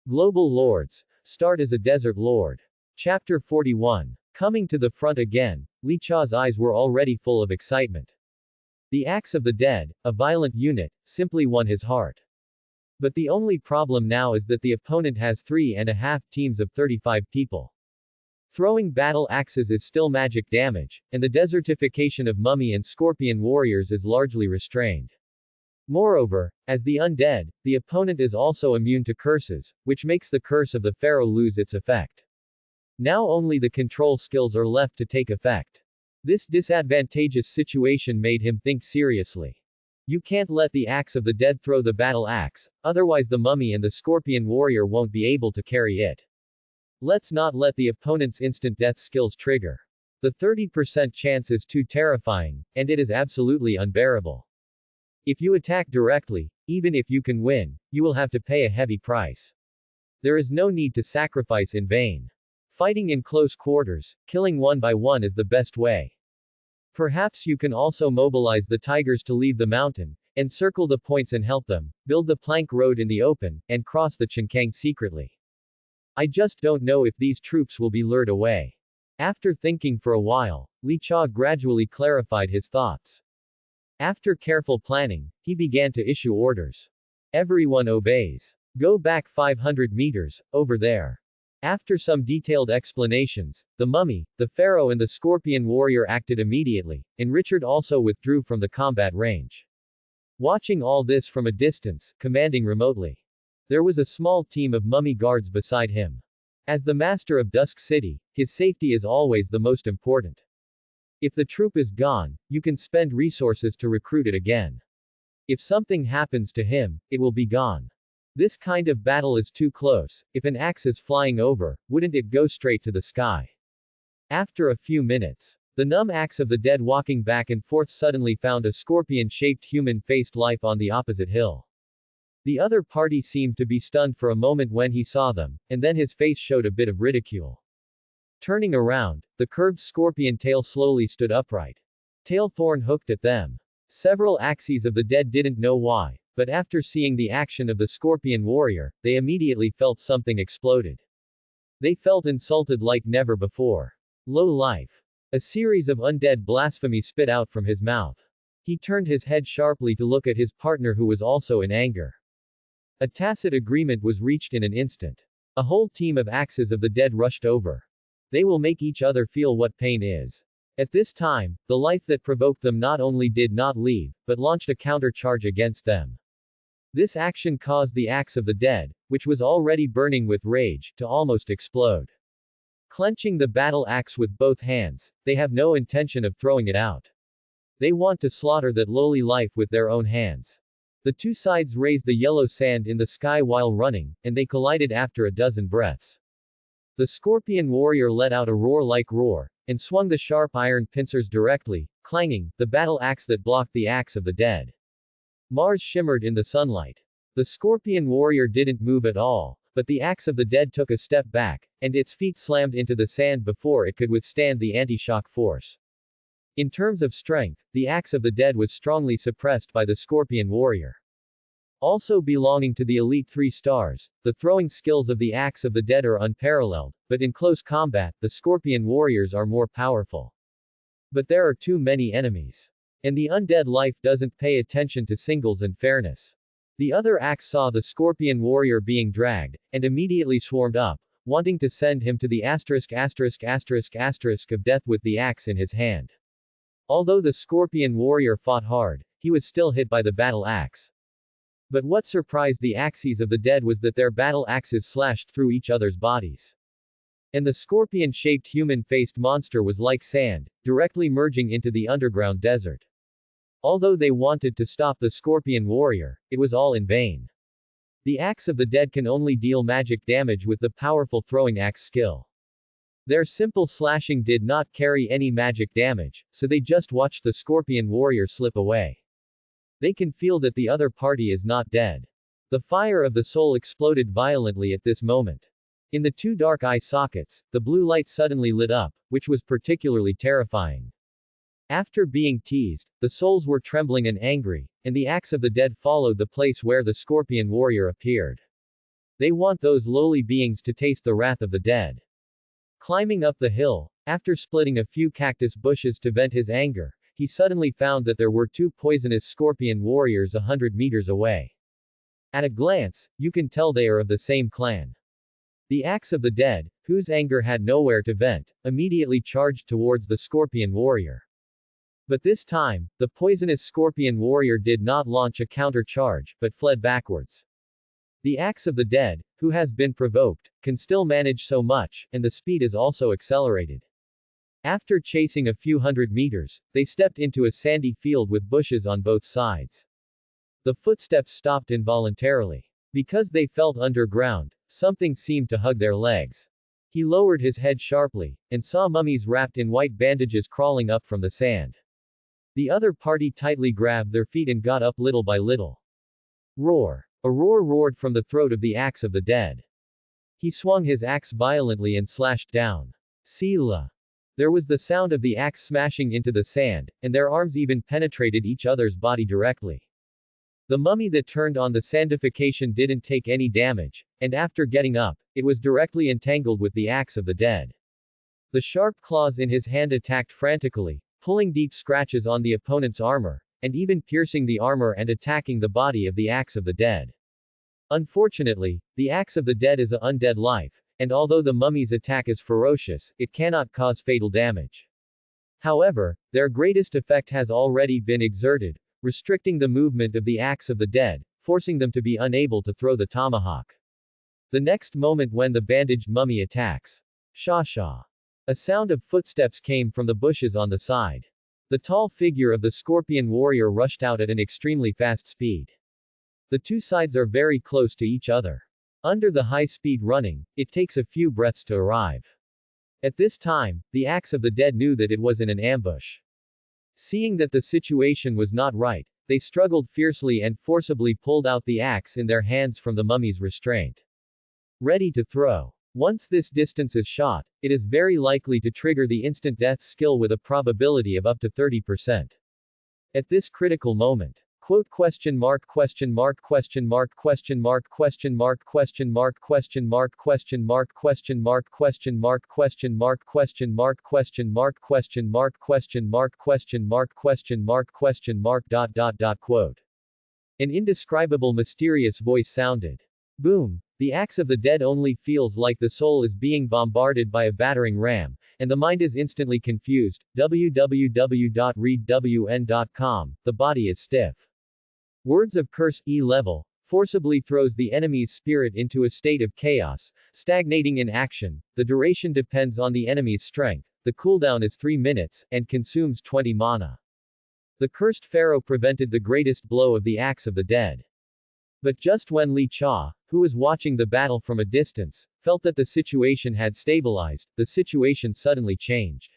Global Lords. Start as a Desert Lord. Chapter 41. Coming to the front again, Li Cha's eyes were already full of excitement. The Axe of the Dead, a violent unit, simply won his heart. But the only problem now is that the opponent has 3.5 teams of 35 people. Throwing battle axes is still magic damage, and the desertification of mummy and scorpion warriors is largely restrained. Moreover, as the undead, the opponent is also immune to curses, which makes the curse of the pharaoh lose its effect. Now only the control skills are left to take effect. This disadvantageous situation made him think seriously. You can't let the Axe of the Dead throw the battle axe, otherwise the mummy and the scorpion warrior won't be able to carry it. Let's not let the opponent's instant death skills trigger. The 30% chance is too terrifying, and it is absolutely unbearable. If you attack directly, even if you can win, you will have to pay a heavy price. There is no need to sacrifice in vain. Fighting in close quarters, killing one by one is the best way. Perhaps you can also mobilize the tigers to leave the mountain, encircle the points and help them, build the plank road in the open, and cross the Chenkang secretly. I just don't know if these troops will be lured away. After thinking for a while, Li Cha gradually clarified his thoughts. After careful planning, he began to issue orders. Everyone obeys. Go back 500 meters, over there. After some detailed explanations, the mummy, the pharaoh and the scorpion warrior acted immediately, and Richard also withdrew from the combat range. Watching all this from a distance, commanding remotely. There was a small team of mummy guards beside him. As the master of Dusk City, his safety is always the most important. If the troop is gone, you can spend resources to recruit it again. If something happens to him, it will be gone. This kind of battle is too close. If an axe is flying over, wouldn't it go straight to the sky? After a few minutes, the numb Axe of the Dead walking back and forth suddenly found a scorpion-shaped human-faced life on the opposite hill. The other party seemed to be stunned for a moment when he saw them, and then his face showed a bit of ridicule. Turning around, the curved scorpion tail slowly stood upright. Tail thorn hooked at them. Several Axes of the Dead didn't know why, but after seeing the action of the scorpion warrior, they immediately felt something exploded. They felt insulted like never before. Low life. A series of undead blasphemies spit out from his mouth. He turned his head sharply to look at his partner who was also in anger. A tacit agreement was reached in an instant. A whole team of Axes of the Dead rushed over. They will make each other feel what pain is. At this time, the life that provoked them not only did not leave, but launched a counter-charge against them. This action caused the Axe of the Dead, which was already burning with rage, to almost explode. Clenching the battle axe with both hands, they have no intention of throwing it out. They want to slaughter that lowly life with their own hands. The two sides raised the yellow sand in the sky while running, and they collided after a dozen breaths. The scorpion warrior let out a roar-like roar, and swung the sharp iron pincers directly, clanging, the battle axe that blocked the Axe of the Dead. Mars shimmered in the sunlight. The scorpion warrior didn't move at all, but the Axe of the Dead took a step back, and its feet slammed into the sand before it could withstand the anti-shock force. In terms of strength, the Axe of the Dead was strongly suppressed by the scorpion warrior. Also belonging to the elite 3 stars, the throwing skills of the Axe of the Dead are unparalleled, but in close combat, the scorpion warriors are more powerful. But there are too many enemies. And the undead life doesn't pay attention to singles and fairness. The other Axe saw the scorpion warrior being dragged, and immediately swarmed up, wanting to send him to the **** of death with the axe in his hand. Although the scorpion warrior fought hard, he was still hit by the battle axe. But what surprised the Axes of the Dead was that their battle axes slashed through each other's bodies. And the scorpion-shaped human-faced monster was like sand, directly merging into the underground desert. Although they wanted to stop the scorpion warrior, it was all in vain. The Axe of the Dead can only deal magic damage with the powerful throwing axe skill. Their simple slashing did not carry any magic damage, so they just watched the scorpion warrior slip away. They can feel that the other party is not dead. The fire of the soul exploded violently at this moment. In the two dark eye sockets, the blue light suddenly lit up, which was particularly terrifying. After being teased, the souls were trembling and angry, and the Axe of the Dead followed the place where the scorpion warrior appeared. They want those lowly beings to taste the wrath of the dead. Climbing up the hill, after splitting a few cactus bushes to vent his anger, he suddenly found that there were two poisonous scorpion warriors 100 meters away. At a glance, you can tell they are of the same clan. The axe of the dead, whose anger had nowhere to vent, immediately charged towards the scorpion warrior. But this time, the poisonous scorpion warrior did not launch a counter-charge, but fled backwards. The axe of the dead, who has been provoked, can still manage so much, and the speed is also accelerated. After chasing a few hundred meters, they stepped into a sandy field with bushes on both sides. The footsteps stopped involuntarily. Because they felt underground, something seemed to hug their legs. He lowered his head sharply, and saw mummies wrapped in white bandages crawling up from the sand. The other party tightly grabbed their feet and got up little by little. Roar! A roar roared from the throat of the axe of the dead. He swung his axe violently and slashed down. Selah! There was the sound of the axe smashing into the sand, and their arms even penetrated each other's body directly. The mummy that turned on the sandification didn't take any damage, and after getting up, it was directly entangled with the axe of the dead. The sharp claws in his hand attacked frantically, pulling deep scratches on the opponent's armor, and even piercing the armor and attacking the body of the axe of the dead. Unfortunately, the axe of the dead is an undead life, and although the mummy's attack is ferocious, it cannot cause fatal damage. However, their greatest effect has already been exerted, restricting the movement of the axe of the dead, forcing them to be unable to throw the tomahawk. The next moment when the bandaged mummy attacks. Sha-sha. A sound of footsteps came from the bushes on the side. The tall figure of the scorpion warrior rushed out at an extremely fast speed. The two sides are very close to each other. Under the high-speed running, it takes a few breaths to arrive. At this time, the axe of the dead knew that it was in an ambush. Seeing that the situation was not right, they struggled fiercely and forcibly pulled out the axe in their hands from the mummy's restraint. Ready to throw. Once this distance is shot, it is very likely to trigger the instant death skill with a probability of up to 30%. At this critical moment, quote question mark question mark question mark question mark question mark question mark question mark question mark question mark question mark question mark question mark question mark question mark question mark question mark question mark question mark quote. An indescribable mysterious voice sounded. Boom! The axe of the dead only feels like the soul is being bombarded by a battering ram, and the mind is instantly confused. www.readwn.com. The body is stiff. Words of curse E-level forcibly throws the enemy's spirit into a state of chaos, stagnating in action. The duration depends on the enemy's strength. The cooldown is 3 minutes, and consumes 20 mana. The cursed pharaoh prevented the greatest blow of the axe of the dead. But just when Li Cha, who was watching the battle from a distance, felt that the situation had stabilized, the situation suddenly changed.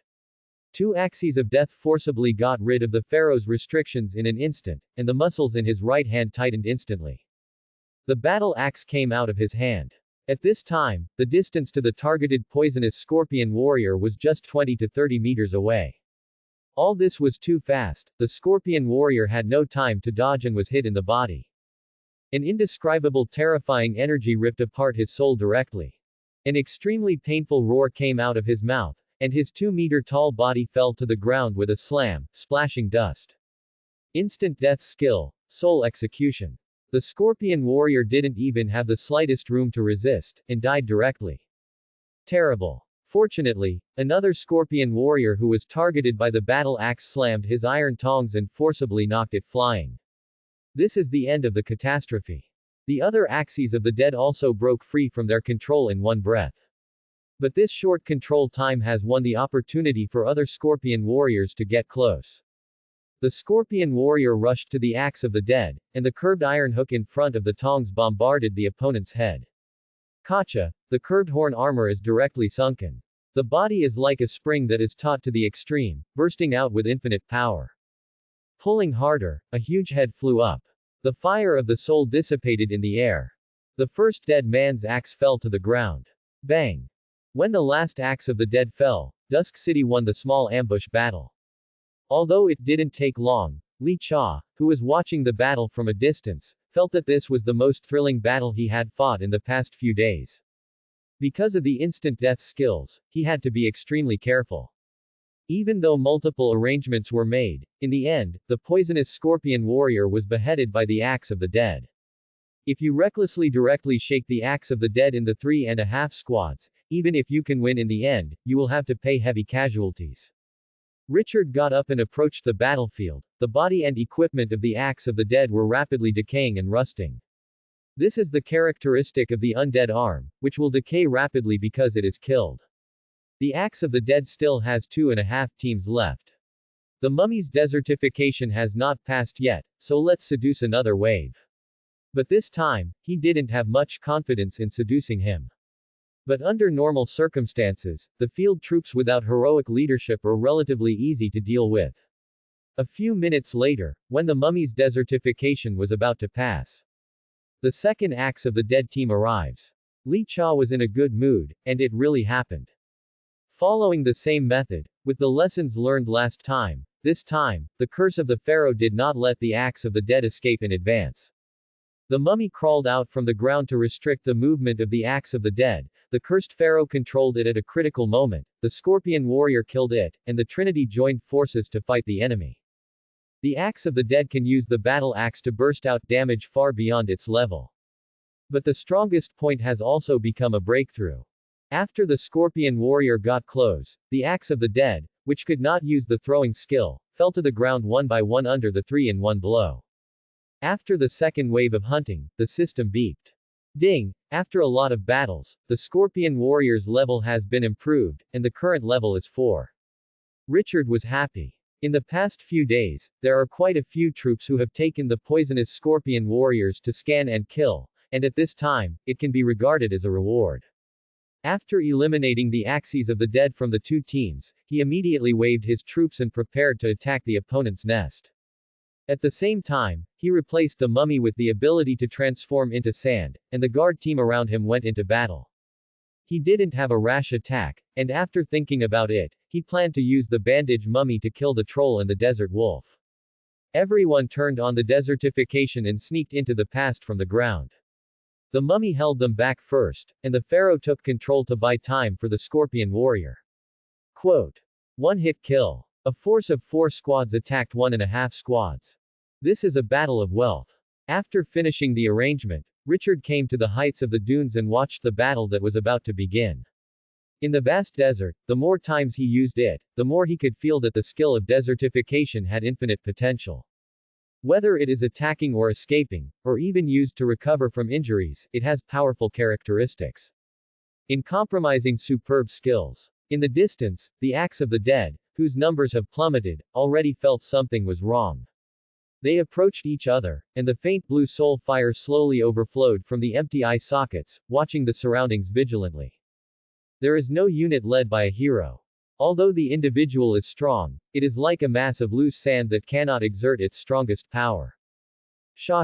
Two axes of death forcibly got rid of the pharaoh's restrictions in an instant, and the muscles in his right hand tightened instantly. The battle axe came out of his hand. At this time, the distance to the targeted poisonous scorpion warrior was just 20 to 30 meters away. All this was too fast. The scorpion warrior had no time to dodge and was hit in the body. An indescribable terrifying energy ripped apart his soul directly. An extremely painful roar came out of his mouth, and his 2-meter-tall body fell to the ground with a slam, splashing dust. Instant death skill, soul execution. The scorpion warrior didn't even have the slightest room to resist, and died directly. Terrible. Fortunately, another scorpion warrior who was targeted by the battle axe slammed his iron tongs and forcibly knocked it flying. This is the end of the catastrophe. The other axes of the dead also broke free from their control in one breath. But this short control time has won the opportunity for other scorpion warriors to get close. The scorpion warrior rushed to the axe of the dead, and the curved iron hook in front of the tongs bombarded the opponent's head. Kacha, the curved horn armor is directly sunken. The body is like a spring that is taut to the extreme, bursting out with infinite power. Pulling harder, a huge head flew up. The fire of the soul dissipated in the air. The first dead man's axe fell to the ground. Bang! When the last axe of the dead fell, Dusk City won the small ambush battle. Although it didn't take long, Li Cha, who was watching the battle from a distance, felt that this was the most thrilling battle he had fought in the past few days. Because of the instant death skills, he had to be extremely careful. Even though multiple arrangements were made, in the end, the poisonous scorpion warrior was beheaded by the axe of the dead. If you recklessly directly shake the axe of the dead in the 3.5 squads, even if you can win in the end, you will have to pay heavy casualties. Richard got up and approached the battlefield. The body and equipment of the axe of the dead were rapidly decaying and rusting. This is the characteristic of the undead arm, which will decay rapidly because it is killed. The axe of the dead still has 2.5 teams left. The mummy's desertification has not passed yet, so let's seduce another wave. But this time, he didn't have much confidence in seducing him. But under normal circumstances, the field troops without heroic leadership are relatively easy to deal with. A few minutes later, when the mummy's desertification was about to pass, the second axe of the dead team arrives. Li Cha was in a good mood, and it really happened. Following the same method, with the lessons learned last time, this time, the curse of the pharaoh did not let the axe of the dead escape in advance. The mummy crawled out from the ground to restrict the movement of the axe of the dead. The cursed pharaoh controlled it at a critical moment, the scorpion warrior killed it, and the trinity joined forces to fight the enemy. The axe of the dead can use the battle axe to burst out damage far beyond its level. But the strongest point has also become a breakthrough. After the scorpion warrior got close, the axe of the dead, which could not use the throwing skill, fell to the ground one by one under the 3-in-1 blow. After the second wave of hunting, the system beeped. Ding! After a lot of battles, the scorpion warrior's level has been improved, and the current level is 4. Richard was happy. In the past few days, there are quite a few troops who have taken the poisonous scorpion warriors to scan and kill, and at this time, it can be regarded as a reward. After eliminating the axes of the dead from the two teams, he immediately waved his troops and prepared to attack the opponent's nest. At the same time, he replaced the mummy with the ability to transform into sand, and the guard team around him went into battle. He didn't have a rash attack, and after thinking about it, he planned to use the bandage mummy to kill the troll and the desert wolf. Everyone turned on the desertification and sneaked into the past from the ground. The mummy held them back first, and the pharaoh took control to buy time for the scorpion warrior. Quote. One-hit kill. A force of 4 squads attacked 1.5 squads. This is a battle of wealth. After finishing the arrangement, Richard came to the heights of the dunes and watched the battle that was about to begin. In the vast desert, the more times he used it, the more he could feel that the skill of desertification had infinite potential. Whether it is attacking or escaping, or even used to recover from injuries, it has powerful characteristics. In compromising superb skills. In the distance, the axe of the dead, whose numbers have plummeted, already felt something was wrong. They approached each other, and the faint blue soul fire slowly overflowed from the empty eye sockets, watching the surroundings vigilantly. There is no unit led by a hero. Although the individual is strong, it is like a mass of loose sand that cannot exert its strongest power. Sha.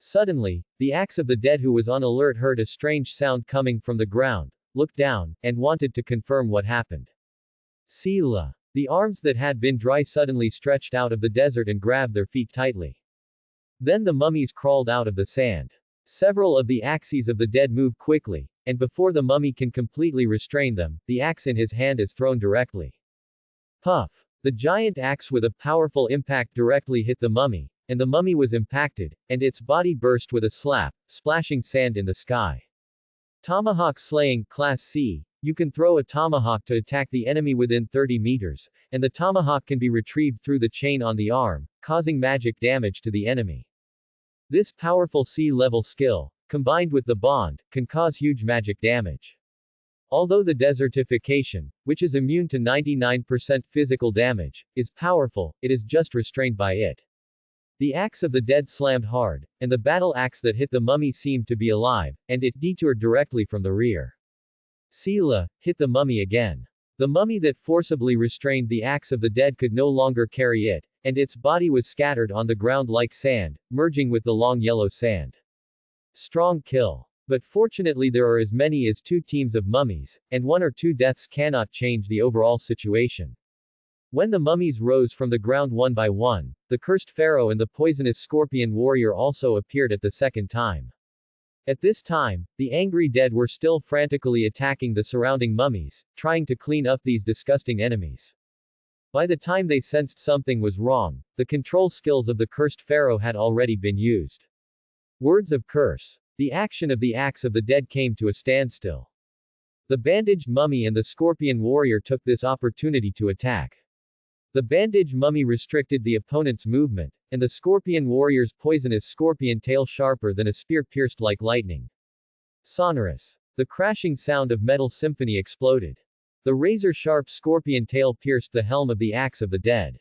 Suddenly, the axe of the dead who was on alert heard a strange sound coming from the ground, looked down, and wanted to confirm what happened. Sila. The arms that had been dry suddenly stretched out of the desert and grabbed their feet tightly. Then the mummies crawled out of the sand. Several of the axes of the dead move quickly, and before the mummy can completely restrain them, the axe in his hand is thrown directly. Puff! The giant axe with a powerful impact directly hit the mummy, and the mummy was impacted, and its body burst with a slap, splashing sand in the sky. Tomahawk slaying, Class C. You can throw a tomahawk to attack the enemy within 30 meters, and the tomahawk can be retrieved through the chain on the arm, causing magic damage to the enemy. This powerful C-level skill, combined with the bond, can cause huge magic damage. Although the desertification, which is immune to 99% physical damage, is powerful, it is just restrained by it. The axe of the dead slammed hard, and the battle axe that hit the mummy seemed to be alive, and it detoured directly from the rear. Sila hit the mummy again. The mummy that forcibly restrained the axe of the dead could no longer carry it, and its body was scattered on the ground like sand, merging with the long yellow sand. Strong kill. But fortunately there are as many as 2 teams of mummies, and 1 or 2 deaths cannot change the overall situation. When the mummies rose from the ground one by one, the cursed pharaoh and the poisonous scorpion warrior also appeared at the second time. At this time, the angry dead were still frantically attacking the surrounding mummies, trying to clean up these disgusting enemies. By the time they sensed something was wrong, the control skills of the cursed pharaoh had already been used. Words of curse. The action of the axe of the dead came to a standstill. The bandaged mummy and the scorpion warrior took this opportunity to attack. The bandaged mummy restricted the opponent's movement, and the scorpion warrior's poisonous scorpion tail sharper than a spear pierced like lightning. Sonorous. The crashing sound of metal symphony exploded. The razor-sharp scorpion tail pierced the helm of the axe of the dead.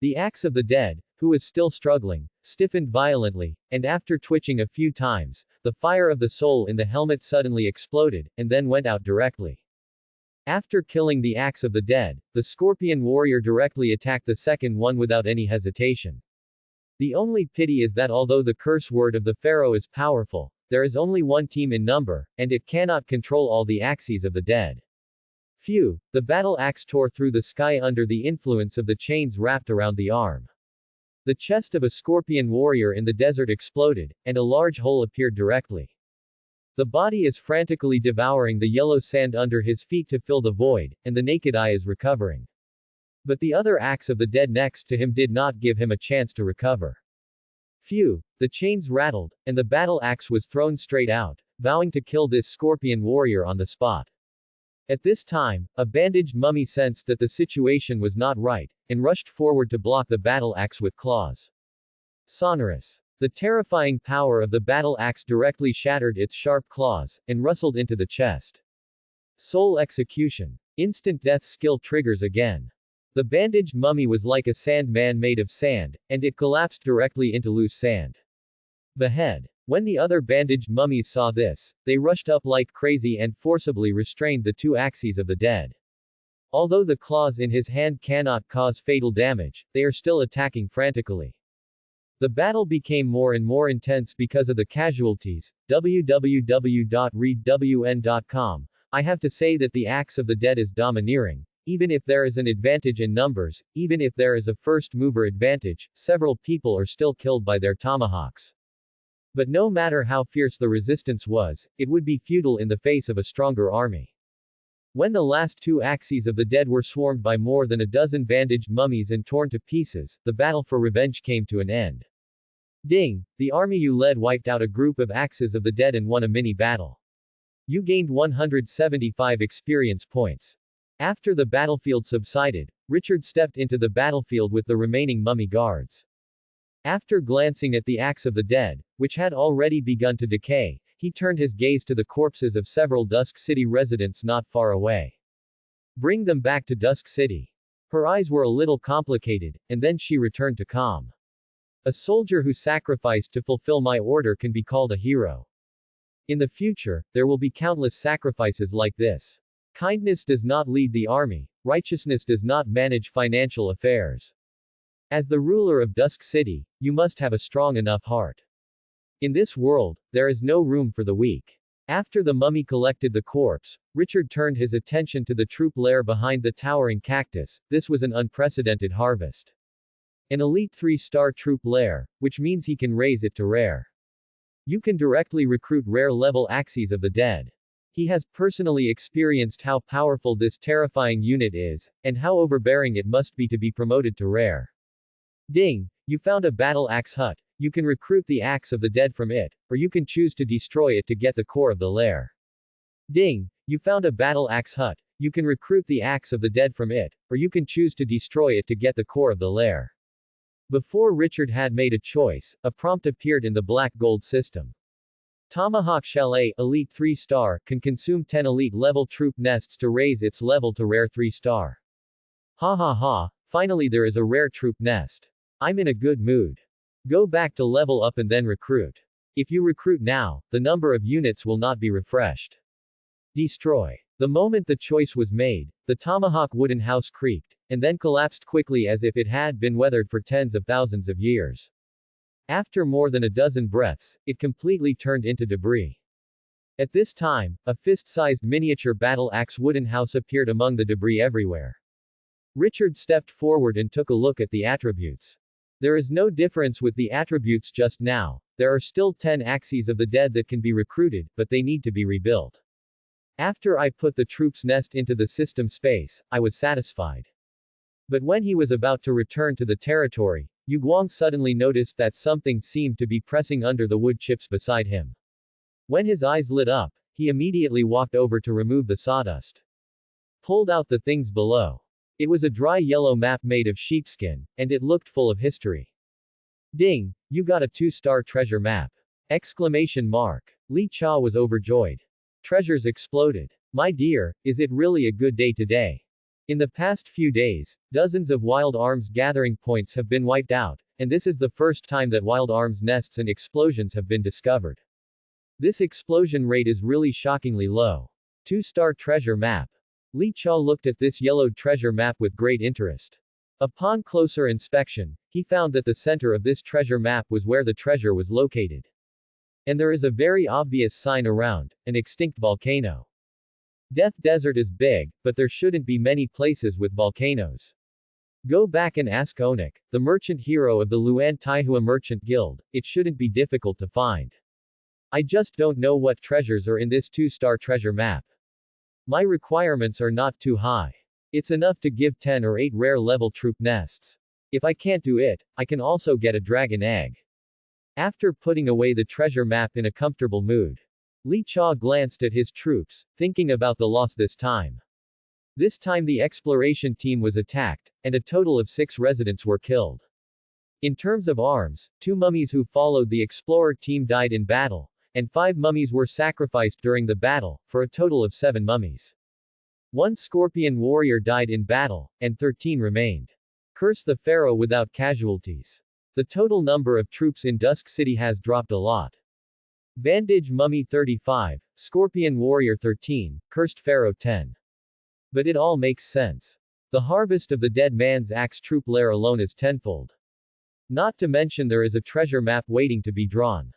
The axe of the dead, who was still struggling, stiffened violently, and after twitching a few times, the fire of the soul in the helmet suddenly exploded, and then went out directly. After killing the axe of the dead, the scorpion warrior directly attacked the second one without any hesitation. The only pity is that although the curse word of the pharaoh is powerful, there is only one team in number, and it cannot control all the axes of the dead. Phew, the battle axe tore through the sky under the influence of the chains wrapped around the arm. The chest of a scorpion warrior in the desert exploded, and a large hole appeared directly. The body is frantically devouring the yellow sand under his feet to fill the void, and the naked eye is recovering. But the other axe of the dead next to him did not give him a chance to recover. Phew, the chains rattled, and the battle axe was thrown straight out, vowing to kill this scorpion warrior on the spot. At this time, a bandaged mummy sensed that the situation was not right, and rushed forward to block the battle axe with claws. Sonorous. The terrifying power of the battle axe directly shattered its sharp claws, and rustled into the chest. Soul execution. Instant death skill triggers again. The bandaged mummy was like a sandman made of sand, and it collapsed directly into loose sand. Behead. When the other bandaged mummies saw this, they rushed up like crazy and forcibly restrained the two axes of the dead. Although the claws in his hand cannot cause fatal damage, they are still attacking frantically. The battle became more and more intense because of the casualties. www.readwn.com. I have to say that the axe of the dead is domineering. Even if there is an advantage in numbers, even if there is a first mover advantage, several people are still killed by their tomahawks. But no matter how fierce the resistance was, it would be futile in the face of a stronger army. When the last two axes of the dead were swarmed by more than a dozen bandaged mummies and torn to pieces, the battle for revenge came to an end. Ding! The army you led wiped out a group of axes of the dead and won a mini-battle. You gained 175 experience points. After the battlefield subsided, Richard stepped into the battlefield with the remaining mummy guards. After glancing at the axe of the dead, which had already begun to decay, he turned his gaze to the corpses of several Dusk City residents not far away. Bring them back to Dusk City. Her eyes were a little complicated, and then she returned to calm. A soldier who sacrificed to fulfill my order can be called a hero. In the future, there will be countless sacrifices like this. Kindness does not lead the army, righteousness does not manage financial affairs. As the ruler of Dusk City, you must have a strong enough heart. In this world, there is no room for the weak. After the mummy collected the corpse, Richard turned his attention to the troop lair behind the towering cactus. This was an unprecedented harvest. An elite 3-star troop lair, which means he can raise it to rare. You can directly recruit rare-level axes of the dead. He has personally experienced how powerful this terrifying unit is, and how overbearing it must be to be promoted to rare. Ding! You found a battle axe hut. You can recruit the axe of the dead from it, or you can choose to destroy it to get the core of the lair. Ding! You found a battle axe hut. You can recruit the axe of the dead from it, or you can choose to destroy it to get the core of the lair. Before Richard had made a choice, a prompt appeared in the black gold system. Tomahawk Chalet, Elite 3-star, can consume 10 elite level troop nests to raise its level to rare 3-star. Ha ha ha, finally there is a rare troop nest. I'm in a good mood. Go back to level up and then recruit. If you recruit now, the number of units will not be refreshed. Destroy. The moment the choice was made, the Tomahawk wooden house creaked, and then collapsed quickly as if it had been weathered for tens of thousands of years. After more than a dozen breaths, it completely turned into debris. At this time, a fist-sized miniature battle axe wooden house appeared among the debris everywhere. Richard stepped forward and took a look at the attributes. There is no difference with the attributes just now. There are still 10 axes of the dead that can be recruited, but they need to be rebuilt. After I put the troop's nest into the system space, I was satisfied. But when he was about to return to the territory, Yu Guang suddenly noticed that something seemed to be pressing under the wood chips beside him. When his eyes lit up, he immediately walked over to remove the sawdust. Pulled out the things below. It was a dry yellow map made of sheepskin, and it looked full of history. Ding! You got a 2-star treasure map! Exclamation mark. Li Cha was overjoyed. Treasures exploded. My dear, is it really a good day today? In the past few days, dozens of wild arms gathering points have been wiped out, and this is the first time that wild arms nests and explosions have been discovered. This explosion rate is really shockingly low. 2-star treasure map. Li Cha looked at this yellowed treasure map with great interest. Upon closer inspection, he found that the center of this treasure map was where the treasure was located. And there is a very obvious sign around, an extinct volcano. Death Desert is big, but there shouldn't be many places with volcanoes. Go back and ask Onik, the merchant hero of the Luan Taihua Merchant Guild, it shouldn't be difficult to find. I just don't know what treasures are in this 2-star treasure map. My requirements are not too high. It's enough to give 10 or 8 rare level troop nests. If I can't do it, I can also get a dragon egg. After putting away the treasure map in a comfortable mood, Li Cha glanced at his troops, thinking about the loss this time. This time the exploration team was attacked, and a total of 6 residents were killed. In terms of arms, 2 mummies who followed the explorer team died in battle, and 5 mummies were sacrificed during the battle, for a total of 7 mummies. 1 scorpion warrior died in battle, and 13 remained. Curse the pharaoh without casualties. The total number of troops in Dusk City has dropped a lot. Bandage Mummy 35, Scorpion Warrior 13, Cursed Pharaoh 10. But it all makes sense. The harvest of the dead man's axe troop lair alone is tenfold. Not to mention there is a treasure map waiting to be drawn.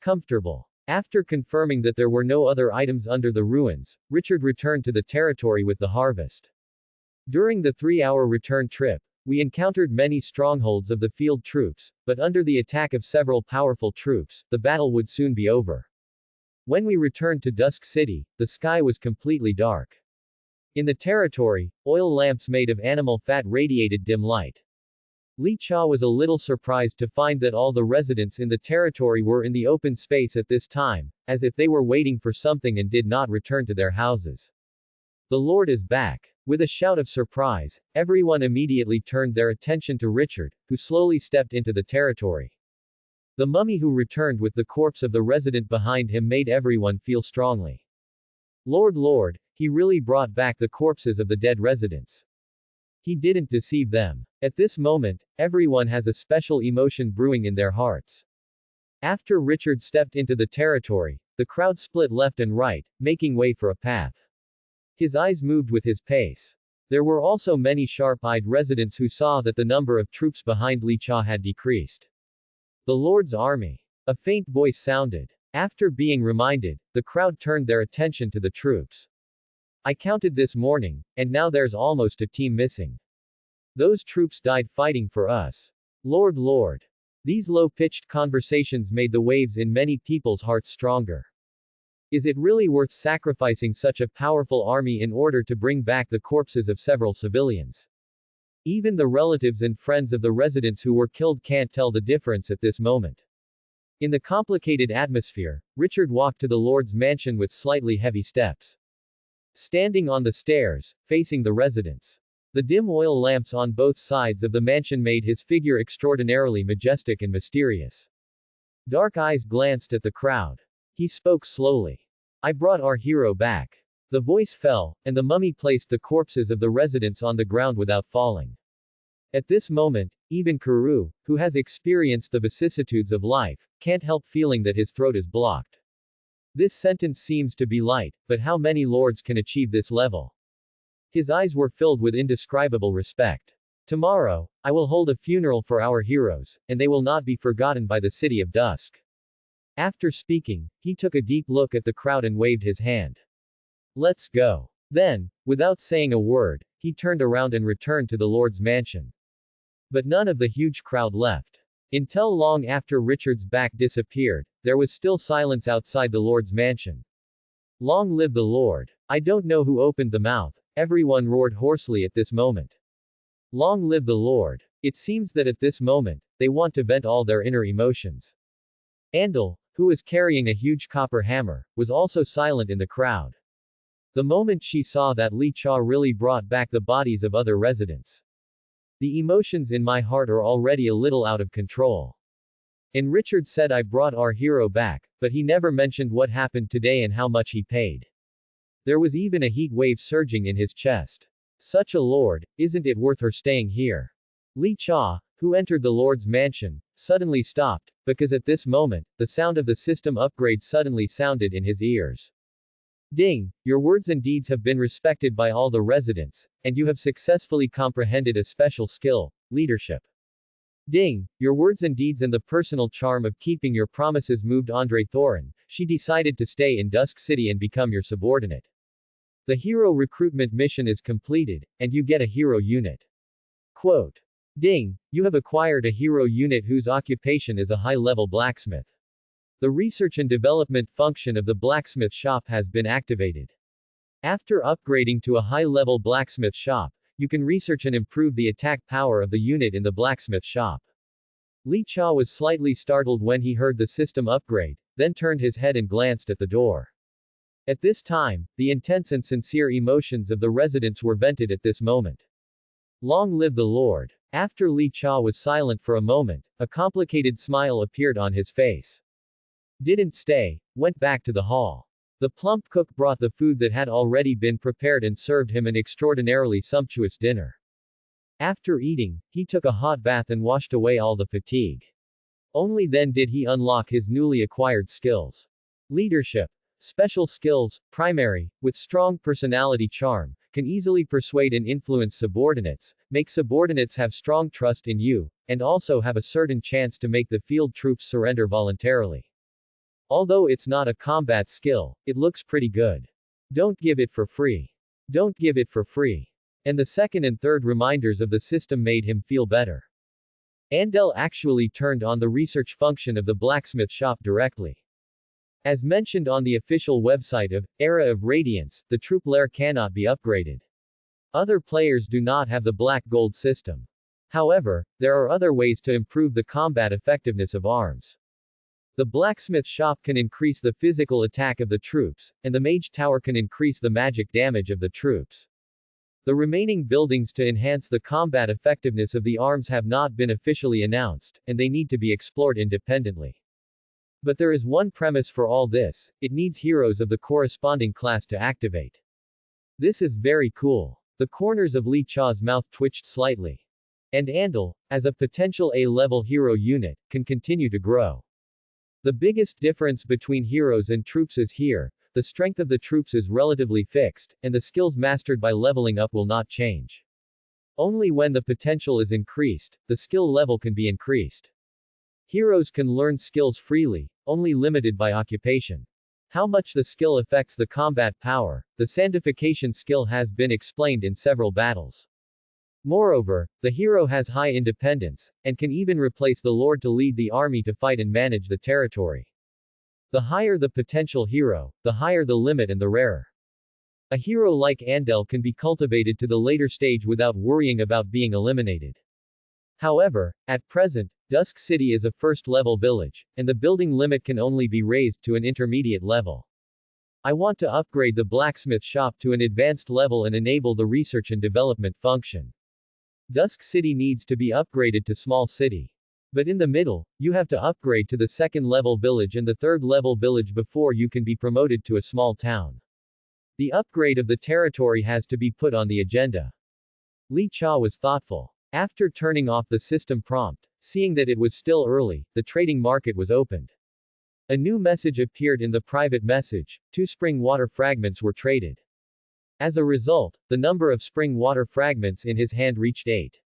Comfortable. After confirming that there were no other items under the ruins, Richard returned to the territory with the harvest. During the 3-hour return trip, we encountered many strongholds of the field troops, but under the attack of several powerful troops, the battle would soon be over. When we returned to Dusk City, the sky was completely dark. In the territory, oil lamps made of animal fat radiated dim light. Li Cha was a little surprised to find that all the residents in the territory were in the open space at this time, as if they were waiting for something and did not return to their houses. The Lord is back. With a shout of surprise, everyone immediately turned their attention to Richard, who slowly stepped into the territory. The mummy who returned with the corpse of the resident behind him made everyone feel strongly. Lord, he really brought back the corpses of the dead residents. He didn't deceive them. At this moment, everyone has a special emotion brewing in their hearts. After Richard stepped into the territory, the crowd split left and right, making way for a path. His eyes moved with his pace. There were also many sharp-eyed residents who saw that the number of troops behind Li Cha had decreased. The Lord's army. A faint voice sounded. After being reminded, the crowd turned their attention to the troops. I counted this morning, and now there's almost a team missing. Those troops died fighting for us. Lord. These low-pitched conversations made the waves in many people's hearts stronger. Is it really worth sacrificing such a powerful army in order to bring back the corpses of several civilians? Even the relatives and friends of the residents who were killed can't tell the difference at this moment. In the complicated atmosphere, Richard walked to the Lord's mansion with slightly heavy steps. Standing on the stairs, facing the residents. The dim oil lamps on both sides of the mansion made his figure extraordinarily majestic and mysterious. Dark eyes glanced at the crowd. He spoke slowly. I brought our hero back. The voice fell, and the mummy placed the corpses of the residents on the ground without falling. At this moment, even Kuru, who has experienced the vicissitudes of life, can't help feeling that his throat is blocked. This sentence seems to be light, but how many lords can achieve this level? His eyes were filled with indescribable respect. Tomorrow, I will hold a funeral for our heroes, and they will not be forgotten by the City of Dusk. After speaking, he took a deep look at the crowd and waved his hand. Let's go. Then, without saying a word, he turned around and returned to the Lord's mansion. But none of the huge crowd left. Until long after Richard's back disappeared, there was still silence outside the Lord's mansion. Long live the Lord. I don't know who opened the mouth, everyone roared hoarsely at this moment. Long live the Lord. It seems that at this moment, they want to vent all their inner emotions. Andal, who was carrying a huge copper hammer, was also silent in the crowd. The moment she saw that Li Cha really brought back the bodies of other residents. The emotions in my heart are already a little out of control. And Richard said I brought our hero back, but he never mentioned what happened today and how much he paid. There was even a heat wave surging in his chest. Such a lord, isn't it worth her staying here? Li Cha, who entered the Lord's mansion, suddenly stopped, because at this moment, the sound of the system upgrade suddenly sounded in his ears. Ding, your words and deeds have been respected by all the residents, and you have successfully comprehended a special skill, leadership. Ding, your words and deeds and the personal charm of keeping your promises moved Andre Thorin. She decided to stay in Dusk City and become your subordinate. The hero recruitment mission is completed, and you get a hero unit. Quote. Ding, you have acquired a hero unit whose occupation is a high-level blacksmith. The research and development function of the blacksmith shop has been activated. After upgrading to a high-level blacksmith shop, you can research and improve the attack power of the unit in the blacksmith shop. Li Cha was slightly startled when he heard the system upgrade, then turned his head and glanced at the door. At this time, the intense and sincere emotions of the residents were vented at this moment. Long live the Lord. After Li Cha was silent for a moment, a complicated smile appeared on his face. Didn't stay, went back to the hall. The plump cook brought the food that had already been prepared and served him an extraordinarily sumptuous dinner. After eating, he took a hot bath and washed away all the fatigue. Only then did he unlock his newly acquired skills. Leadership. Special skills, primary, with strong personality charm, can easily persuade and influence subordinates, make subordinates have strong trust in you, and also have a certain chance to make the field troops surrender voluntarily. Although it's not a combat skill, it looks pretty good. Don't give it for free. Don't give it for free. And the second and third reminders of the system made him feel better. Andal actually turned on the research function of the blacksmith shop directly. As mentioned on the official website of Era of Radiance, the troop lair cannot be upgraded. Other players do not have the black gold system. However, there are other ways to improve the combat effectiveness of arms. The blacksmith shop can increase the physical attack of the troops, and the mage tower can increase the magic damage of the troops. The remaining buildings to enhance the combat effectiveness of the arms have not been officially announced, and they need to be explored independently. But there is one premise for all this: it needs heroes of the corresponding class to activate. This is very cool. The corners of Li Cha's mouth twitched slightly. And Andal, as a potential A-level hero unit, can continue to grow. The biggest difference between heroes and troops is here: the strength of the troops is relatively fixed, and the skills mastered by leveling up will not change. Only when the potential is increased, the skill level can be increased. Heroes can learn skills freely, only limited by occupation. How much the skill affects the combat power, the sandification skill has been explained in several battles. Moreover, the hero has high independence, and can even replace the lord to lead the army to fight and manage the territory. The higher the potential hero, the higher the limit and the rarer. A hero like Andal can be cultivated to the later stage without worrying about being eliminated. However, at present, Dusk City is a first-level village, and the building limit can only be raised to an intermediate level. I want to upgrade the blacksmith shop to an advanced level and enable the research and development function. Dusk City needs to be upgraded to small city. But in the middle, you have to upgrade to the second-level village and the third-level village before you can be promoted to a small town. The upgrade of the territory has to be put on the agenda. Li Cha was thoughtful. After turning off the system prompt, seeing that it was still early, the trading market was opened. A new message appeared in the private message: 2 spring water fragments were traded. As a result, the number of spring water fragments in his hand reached 8.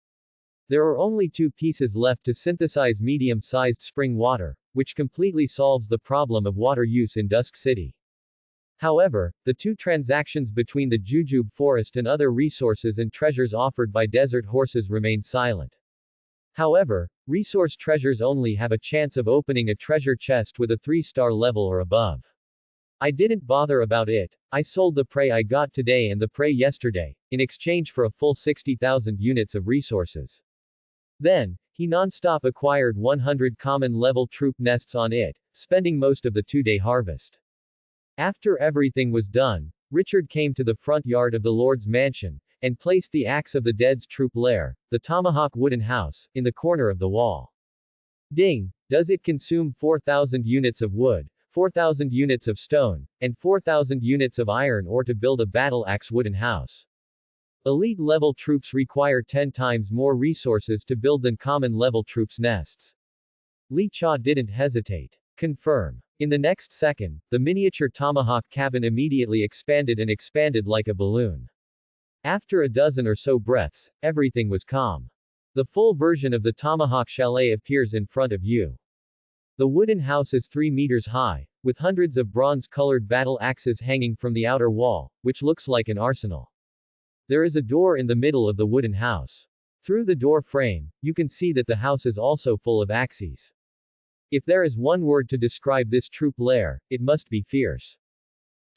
There are only 2 pieces left to synthesize medium-sized spring water, which completely solves the problem of water use in Dusk City. However, the two transactions between the Jujube forest and other resources and treasures offered by desert horses remained silent. However, resource treasures only have a chance of opening a treasure chest with a 3-star level or above. I didn't bother about it. I sold the prey I got today and the prey yesterday, in exchange for a full 60,000 units of resources. Then, he non-stop acquired 100 common level troop nests on it, spending most of the 2-day harvest. After everything was done, Richard came to the front yard of the Lord's mansion, and placed the axe of the dead's troop lair, the tomahawk wooden house, in the corner of the wall. Ding! Does it consume 4,000 units of wood, 4,000 units of stone, and 4,000 units of iron ore to build a battle axe wooden house? Elite level troops require 10 times more resources to build than common level troops' nests. Li Cha didn't hesitate. Confirm. In the next second, the miniature tomahawk cabin immediately expanded like a balloon. After a dozen or so breaths, everything was calm. The full version of the tomahawk chalet appears in front of you. The wooden house is 3 meters high, with hundreds of bronze-colored battle axes hanging from the outer wall, which looks like an arsenal. There is a door in the middle of the wooden house. Through the door frame, you can see that the house is also full of axes. If there is one word to describe this troop lair, it must be fierce.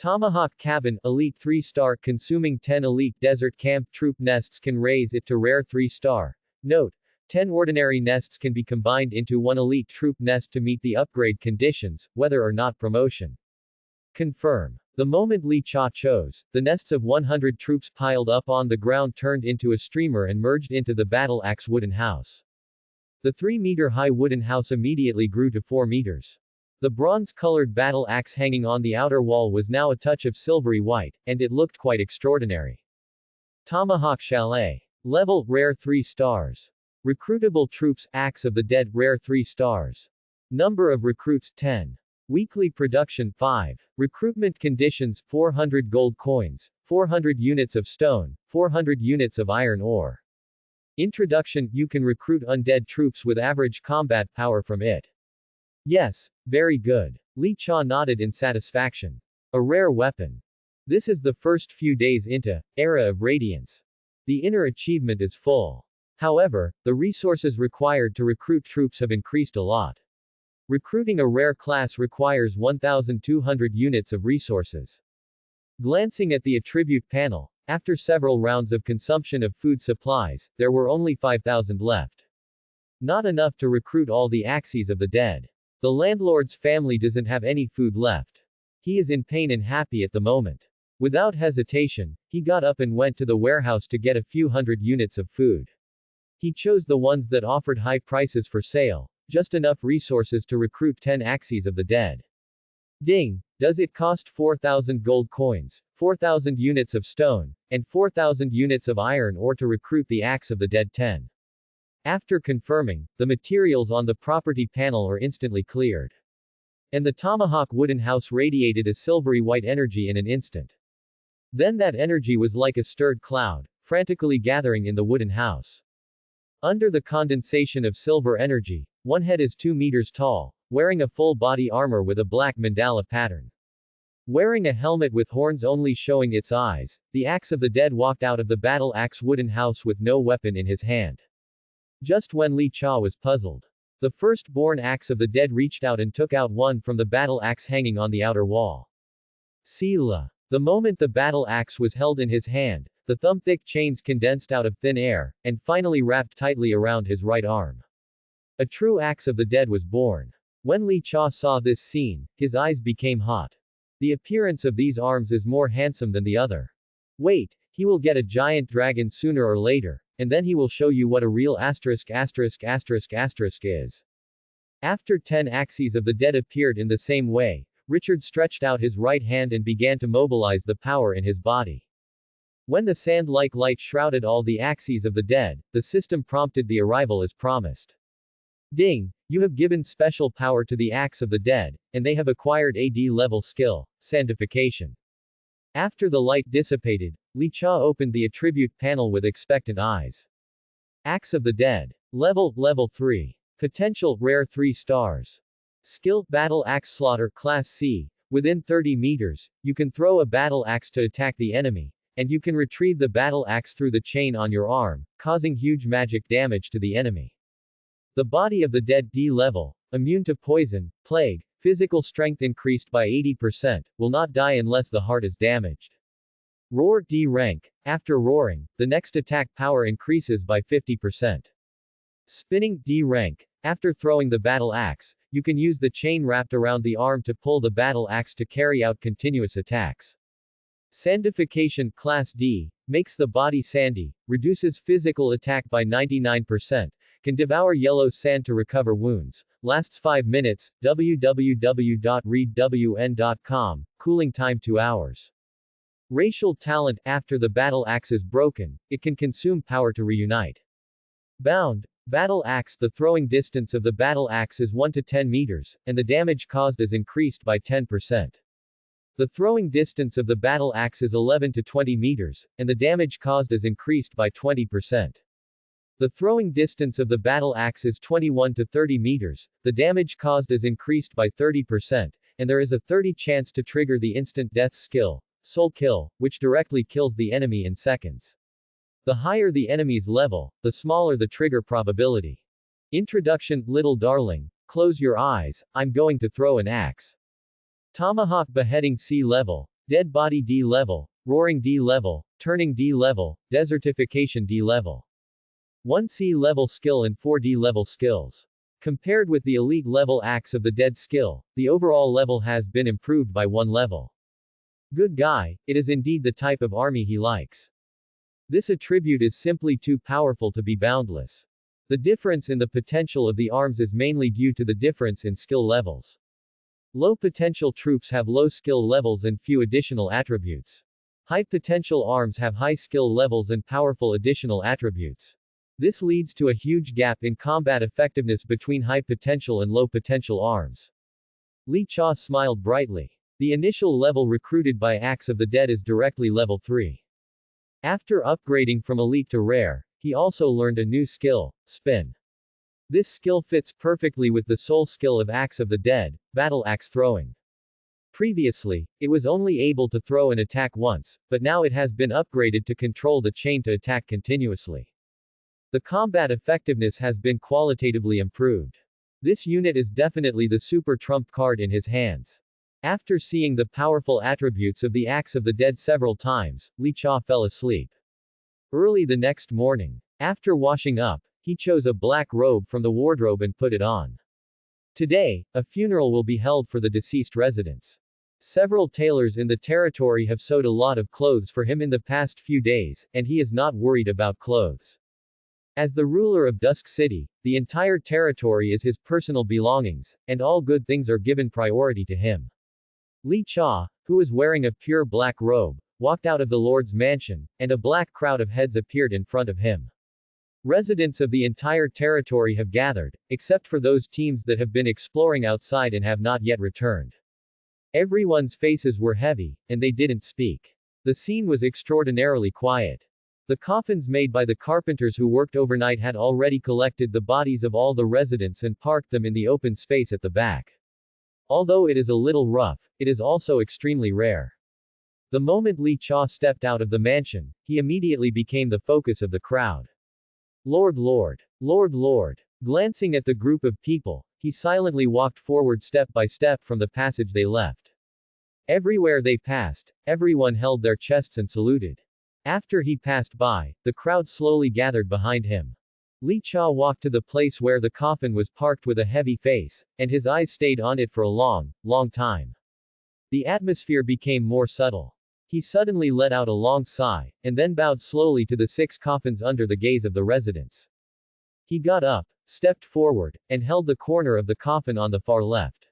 Tomahawk cabin, elite 3-star, consuming 10 elite desert camp troop nests can raise it to rare 3-star. Note: 10 ordinary nests can be combined into one elite troop nest to meet the upgrade conditions, whether or not promotion. Confirm. The moment Li Cha chose, the nests of 100 troops piled up on the ground turned into a streamer and merged into the battle axe wooden house. The 3-meter-high wooden house immediately grew to 4 meters. The bronze-colored battle axe hanging on the outer wall was now a touch of silvery white, and it looked quite extraordinary. Tomahawk Chalet. Level, rare 3 stars. Recruitable troops, Axe of the Dead, rare 3 stars. Number of recruits, 10. Weekly production, 5. Recruitment conditions, 400 gold coins, 400 units of stone, 400 units of iron ore. Introduction: you can recruit undead troops with average combat power from it. Yes, very good. Li Cha nodded in satisfaction. A rare weapon. This is the first few days into Era of Radiance. The inner achievement is full. However, the resources required to recruit troops have increased a lot. Recruiting a rare class requires 1,200 units of resources. Glancing at the attribute panel, after several rounds of consumption of food supplies, there were only 5,000 left. Not enough to recruit all the axes of the dead. The landlord's family doesn't have any food left. He is in pain and happy at the moment. Without hesitation, he got up and went to the warehouse to get a few hundred units of food. He chose the ones that offered high prices for sale, just enough resources to recruit 10 axes of the dead. Ding! Does it cost 4,000 gold coins, 4,000 units of stone, and 4,000 units of iron ore to recruit the Axe of the Dead 10? After confirming, the materials on the property panel are instantly cleared. And the tomahawk wooden house radiated a silvery white energy in an instant. Then that energy was like a stirred cloud, frantically gathering in the wooden house. Under the condensation of silver energy, one head is 2 meters tall, wearing a full body armor with a black mandala pattern. Wearing a helmet with horns only showing its eyes, the Axe of the Dead walked out of the battle axe wooden house with no weapon in his hand. Just when Li Cha was puzzled, the firstborn Axe of the Dead reached out and took out one from the battle axe hanging on the outer wall. Sila. The moment the battle axe was held in his hand, the thumb-thick chains condensed out of thin air, and finally wrapped tightly around his right arm. A true Axe of the Dead was born. When Li Cha saw this scene, his eyes became hot. The appearance of these arms is more handsome than the other. Wait, he will get a giant dragon sooner or later, and then he will show you what a real ****** is. After 10 axes of the dead appeared in the same way, Richard stretched out his right hand and began to mobilize the power in his body. When the sand-like light shrouded all the axes of the dead, the system prompted the arrival as promised. Ding! You have given special power to the Axe of the Dead, and they have acquired AD-level skill, Sandification. After the light dissipated, Li Cha opened the attribute panel with expectant eyes. Axe of the Dead. Level 3. Potential, rare 3 stars. Skill, Battle Axe Slaughter, Class C, Within 30 meters, you can throw a battle axe to attack the enemy, and you can retrieve the battle axe through the chain on your arm, causing huge magic damage to the enemy. The body of the dead D level, immune to poison, plague, physical strength increased by 80%, will not die unless the heart is damaged. Roar D rank, after roaring, the next attack power increases by 50%. Spinning D rank, after throwing the battle axe, you can use the chain wrapped around the arm to pull the battle axe to carry out continuous attacks. Sandification Class D, makes the body sandy, reduces physical attack by 99%, can devour yellow sand to recover wounds, lasts 5 minutes, www.readwn.com, cooling time 2 hours. Racial talent, after the battle axe is broken, it can consume power to reunite. Bound, battle axe, the throwing distance of the battle axe is 1 to 10 meters, and the damage caused is increased by 10%. The throwing distance of the battle axe is 11 to 20 meters, and the damage caused is increased by 20%. The throwing distance of the battle axe is 21 to 30 meters, the damage caused is increased by 30%, and there is a 30 chance to trigger the instant death skill, Soul Kill, which directly kills the enemy in seconds. The higher the enemy's level, the smaller the trigger probability. Introduction, little darling, close your eyes, I'm going to throw an axe. Tomahawk beheading C level, dead body D level, roaring D level, turning D level, desertification D level. 1 C level skill and 4 D level skills. Compared with the elite level axe of the dead skill, the overall level has been improved by 1 level. Good guy, it is indeed the type of army he likes. This attribute is simply too powerful to be boundless. The difference in the potential of the arms is mainly due to the difference in skill levels. Low potential troops have low skill levels and few additional attributes. High potential arms have high skill levels and powerful additional attributes. This leads to a huge gap in combat effectiveness between high potential and low potential arms. Li Cha smiled brightly. The initial level recruited by Axe of the Dead is directly level 3. After upgrading from elite to rare, he also learned a new skill, spin. This skill fits perfectly with the soul skill of Axe of the Dead, battle axe throwing. Previously, it was only able to throw and attack once, but now it has been upgraded to control the chain to attack continuously. The combat effectiveness has been qualitatively improved. This unit is definitely the super trump card in his hands. After seeing the powerful attributes of the Axe of the Dead several times, Li Cha fell asleep. Early the next morning, after washing up, he chose a black robe from the wardrobe and put it on. Today, a funeral will be held for the deceased residents. Several tailors in the territory have sewed a lot of clothes for him in the past few days, and he is not worried about clothes. As the ruler of Dusk City, the entire territory is his personal belongings, and all good things are given priority to him. Li Cha, who was wearing a pure black robe, walked out of the Lord's mansion, and a black crowd of heads appeared in front of him. Residents of the entire territory have gathered, except for those teams that have been exploring outside and have not yet returned. Everyone's faces were heavy, and they didn't speak. The scene was extraordinarily quiet. The coffins made by the carpenters who worked overnight had already collected the bodies of all the residents and parked them in the open space at the back. Although it is a little rough, it is also extremely rare. The moment Li Cha stepped out of the mansion, he immediately became the focus of the crowd. Lord, Lord. Lord, Lord. Glancing at the group of people, he silently walked forward step by step from the passage they left. Everywhere they passed, everyone held their chests and saluted. After he passed by, the crowd slowly gathered behind him. Li Cha walked to the place where the coffin was parked with a heavy face, and his eyes stayed on it for a long, long time. The atmosphere became more subtle. He suddenly let out a long sigh, and then bowed slowly to the 6 coffins under the gaze of the residents. He got up, stepped forward, and held the corner of the coffin on the far left.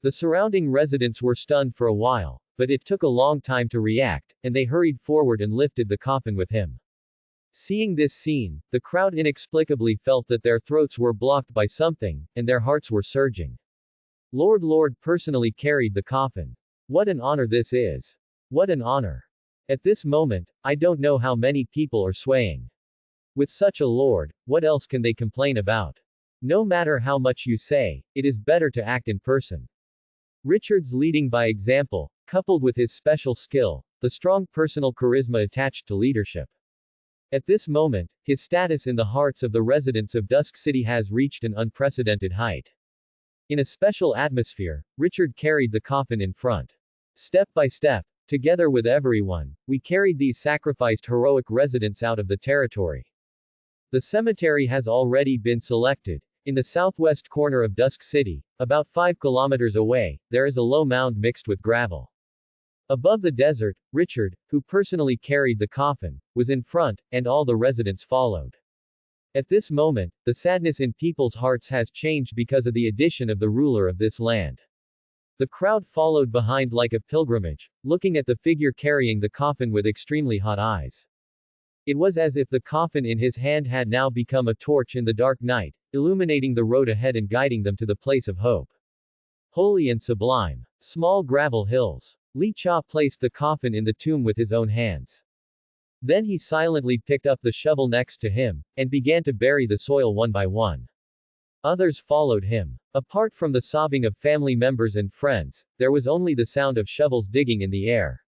The surrounding residents were stunned for a while, but it took a long time to react, and they hurried forward and lifted the coffin with him. Seeing this scene, the crowd inexplicably felt that their throats were blocked by something, and their hearts were surging. Lord Lord personally carried the coffin. What an honor this is. What an honor. At this moment, I don't know how many people are swaying. With such a lord, what else can they complain about? No matter how much you say, it is better to act in person. Richard's leading by example, coupled with his special skill, the strong personal charisma attached to leadership. At this moment, his status in the hearts of the residents of Dusk City has reached an unprecedented height. In a special atmosphere, Richard carried the coffin in front. Step by step, together with everyone, we carried these sacrificed heroic residents out of the territory. The cemetery has already been selected. In the southwest corner of Dusk City, about 5 kilometers away, there is a low mound mixed with gravel. Above the desert, Richard, who personally carried the coffin, was in front, and all the residents followed. At this moment, the sadness in people's hearts has changed because of the addition of the ruler of this land. The crowd followed behind like a pilgrimage, looking at the figure carrying the coffin with extremely hot eyes. It was as if the coffin in his hand had now become a torch in the dark night, illuminating the road ahead and guiding them to the place of hope. Holy and sublime. Small gravel hills. Li Cha placed the coffin in the tomb with his own hands. Then he silently picked up the shovel next to him, and began to bury the soil one by one. Others followed him. Apart from the sobbing of family members and friends, there was only the sound of shovels digging in the air.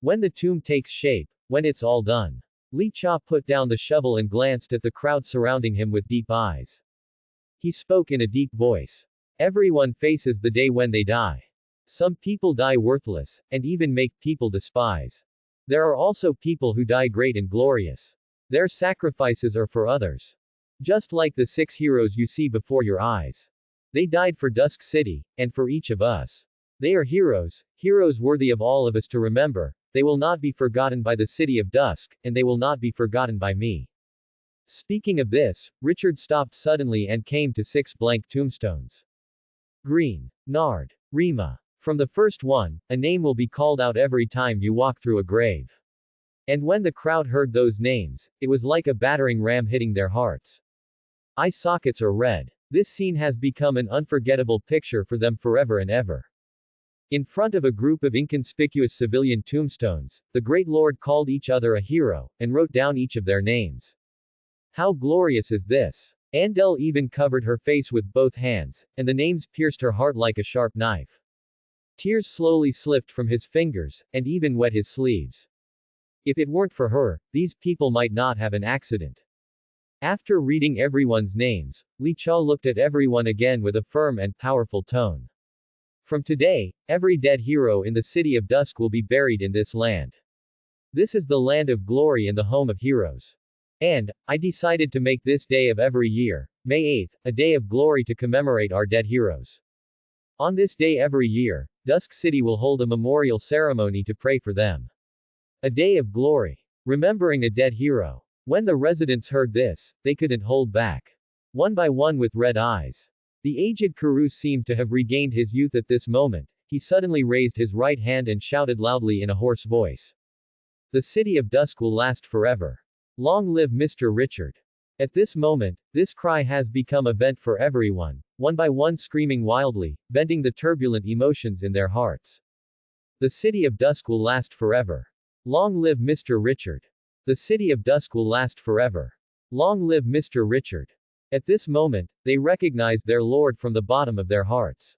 When the tomb takes shape, when it's all done. Li Cha put down the shovel and glanced at the crowd surrounding him with deep eyes. He spoke in a deep voice. Everyone faces the day when they die. Some people die worthless, and even make people despise. There are also people who die great and glorious. Their sacrifices are for others. Just like the 6 heroes you see before your eyes. They died for Dusk City, and for each of us. They are heroes, heroes worthy of all of us to remember. They will not be forgotten by the City of Dusk, and they will not be forgotten by me. Speaking of this, Richard stopped suddenly and came to 6 blank tombstones. Green. Nard. Rima. From the first one, a name will be called out every time you walk through a grave. And when the crowd heard those names, it was like a battering ram hitting their hearts. Eye sockets are red. This scene has become an unforgettable picture for them forever and ever. In front of a group of inconspicuous civilian tombstones, the great lord called each other a hero, and wrote down each of their names. How glorious is this! Andel even covered her face with both hands, and the names pierced her heart like a sharp knife. Tears slowly slipped from his fingers, and even wet his sleeves. If it weren't for her, these people might not have an accident. After reading everyone's names, Li Cha looked at everyone again with a firm and powerful tone. From today, every dead hero in the City of Dusk will be buried in this land. This is the land of glory and the home of heroes. And, I decided to make this day of every year, May 8th, a day of glory to commemorate our dead heroes. On this day every year, Dusk City will hold a memorial ceremony to pray for them. A day of glory. Remembering a dead hero. When the residents heard this, they couldn't hold back. One by one with red eyes. The aged Kuru seemed to have regained his youth at this moment. He suddenly raised his right hand and shouted loudly in a hoarse voice. The City of Dusk will last forever. Long live Mr. Richard. At this moment, this cry has become a vent for everyone, one by one screaming wildly, venting the turbulent emotions in their hearts. The City of Dusk will last forever. Long live Mr. Richard. The City of Dusk will last forever. Long live Mr. Richard. At this moment, they recognized their lord from the bottom of their hearts.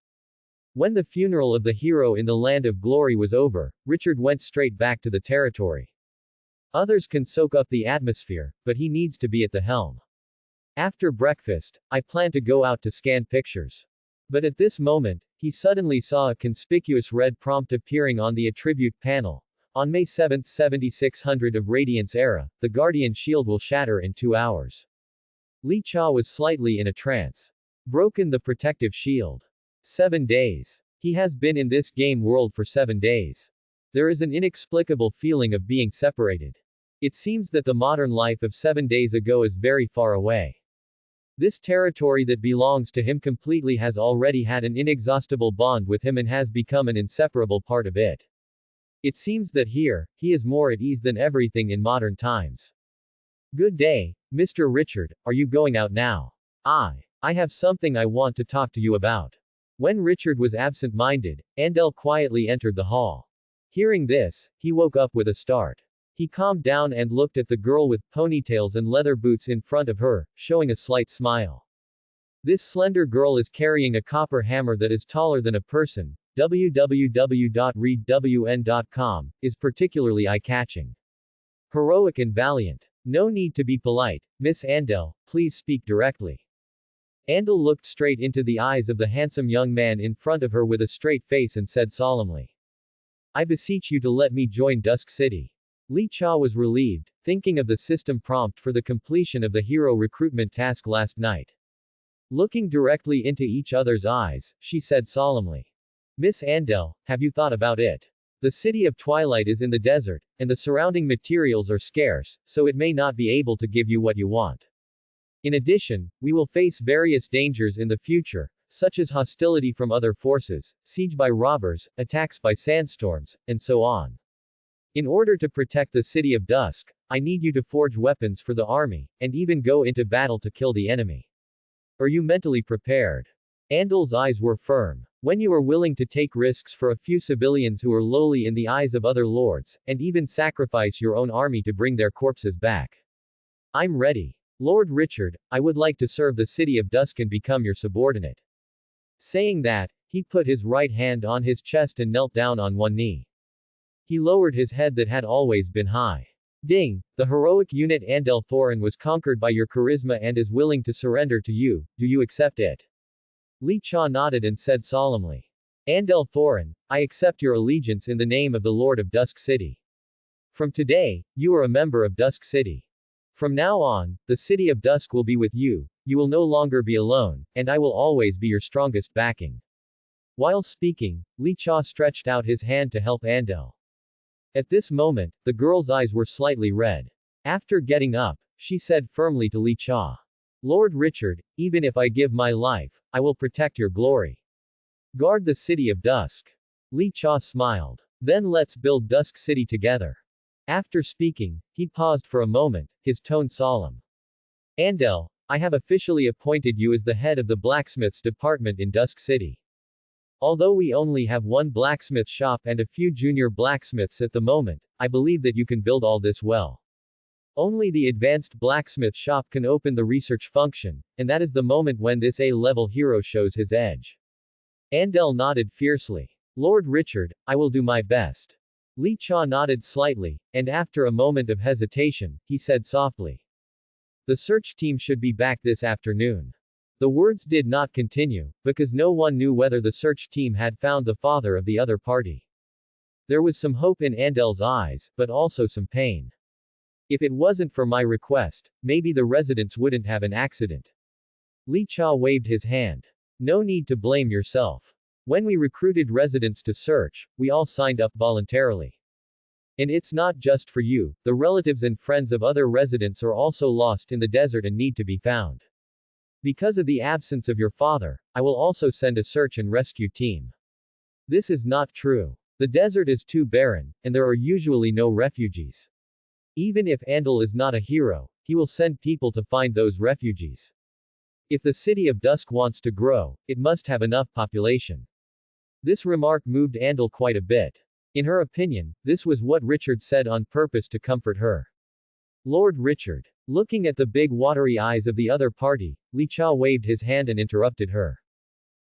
When the funeral of the hero in the land of glory was over, Richard went straight back to the territory. Others can soak up the atmosphere, but he needs to be at the helm. After breakfast, I plan to go out to scan pictures. But at this moment, he suddenly saw a conspicuous red prompt appearing on the attribute panel. On May 7, 7600 of Radiance Era, the Guardian Shield will shatter in 2 hours. Li Cha was slightly in a trance. Broken the protective shield. 7 days. He has been in this game world for 7 days. There is an inexplicable feeling of being separated. It seems that the modern life of 7 days ago is very far away. This territory that belongs to him completely has already had an inexhaustible bond with him and has become an inseparable part of it. It seems that here, he is more at ease than everything in modern times. Good day, Mr. Richard, are you going out now? I have something I want to talk to you about. When Richard was absent-minded, Andel quietly entered the hall. Hearing this, he woke up with a start. He calmed down and looked at the girl with ponytails and leather boots in front of her, showing a slight smile. This slender girl is carrying a copper hammer that is taller than a person, www.readwn.com, is particularly eye-catching. Heroic and valiant. No need to be polite. Miss Andel, please speak directly. Andel looked straight into the eyes of the handsome young man in front of her with a straight face and said solemnly, I beseech you to let me join Dusk City. Li Cha was relieved, thinking of the system prompt for the completion of the hero recruitment task last night. Looking directly into each other's eyes, she said solemnly, Miss Andel, have you thought about it? The city of Twilight is in the desert, and the surrounding materials are scarce, so it may not be able to give you what you want. In addition, we will face various dangers in the future, such as hostility from other forces, siege by robbers, attacks by sandstorms, and so on. In order to protect the city of Dusk, I need you to forge weapons for the army, and even go into battle to kill the enemy. Are you mentally prepared? Andel's eyes were firm. When you are willing to take risks for a few civilians who are lowly in the eyes of other lords, and even sacrifice your own army to bring their corpses back. I'm ready. Lord Richard, I would like to serve the city of Dusk and become your subordinate. Saying that, he put his right hand on his chest and knelt down on one knee. He lowered his head that had always been high. Ding, the heroic unit Andel Thorin was conquered by your charisma and is willing to surrender to you, do you accept it? Li Cha nodded and said solemnly. Andel Thorin, I accept your allegiance in the name of the Lord of Dusk City. From today, you are a member of Dusk City. From now on, the city of Dusk will be with you, you will no longer be alone, and I will always be your strongest backing. While speaking, Li Cha stretched out his hand to help Andel. At this moment, the girl's eyes were slightly red. After getting up, she said firmly to Li Cha. Lord Richard, even if I give my life, I will protect your glory. Guard the city of Dusk. Li Cha smiled. Then let's build Dusk City together. After speaking, he paused for a moment, his tone solemn. Andel, I have officially appointed you as the head of the blacksmiths department in Dusk City. Although we only have one blacksmith shop and a few junior blacksmiths at the moment, I believe that you can build all this well. Only the advanced blacksmith shop can open the research function, and that is the moment when this A-level hero shows his edge. Andel nodded fiercely. Lord Richard, I will do my best. Li Cha nodded slightly, and after a moment of hesitation, he said softly. The search team should be back this afternoon. The words did not continue, because no one knew whether the search team had found the father of the other party. There was some hope in Andel's eyes, but also some pain. If it wasn't for my request, maybe the residents wouldn't have an accident. Li Cha waved his hand. No need to blame yourself. When we recruited residents to search, we all signed up voluntarily. And it's not just for you, the relatives and friends of other residents are also lost in the desert and need to be found. Because of the absence of your father, I will also send a search and rescue team. This is not true. The desert is too barren, and there are usually no refugees. Even if Andel is not a hero, he will send people to find those refugees. If the city of Dusk wants to grow, it must have enough population. This remark moved Andel quite a bit. In her opinion, this was what Richard said on purpose to comfort her. Lord Richard. Looking at the big watery eyes of the other party, Li Cha waved his hand and interrupted her.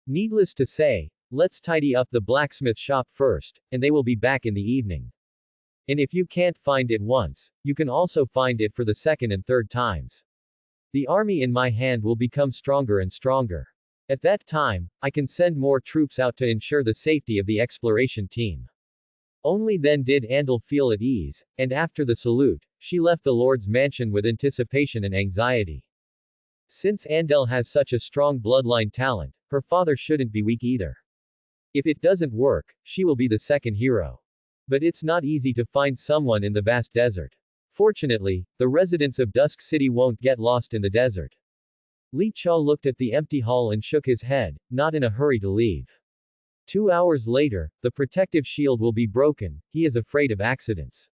Needless to say, let's tidy up the blacksmith shop first, and they will be back in the evening. And if you can't find it once, you can also find it for the second and third times. The army in my hand will become stronger and stronger. At that time, I can send more troops out to ensure the safety of the exploration team. Only then did Andel feel at ease, and after the salute, she left the Lord's mansion with anticipation and anxiety. Since Andel has such a strong bloodline talent, her father shouldn't be weak either. If it doesn't work, she will be the second hero. But it's not easy to find someone in the vast desert. Fortunately, the residents of Dusk City won't get lost in the desert. Li Cha looked at the empty hall and shook his head, not in a hurry to leave. 2 hours later, the protective shield will be broken, he is afraid of accidents.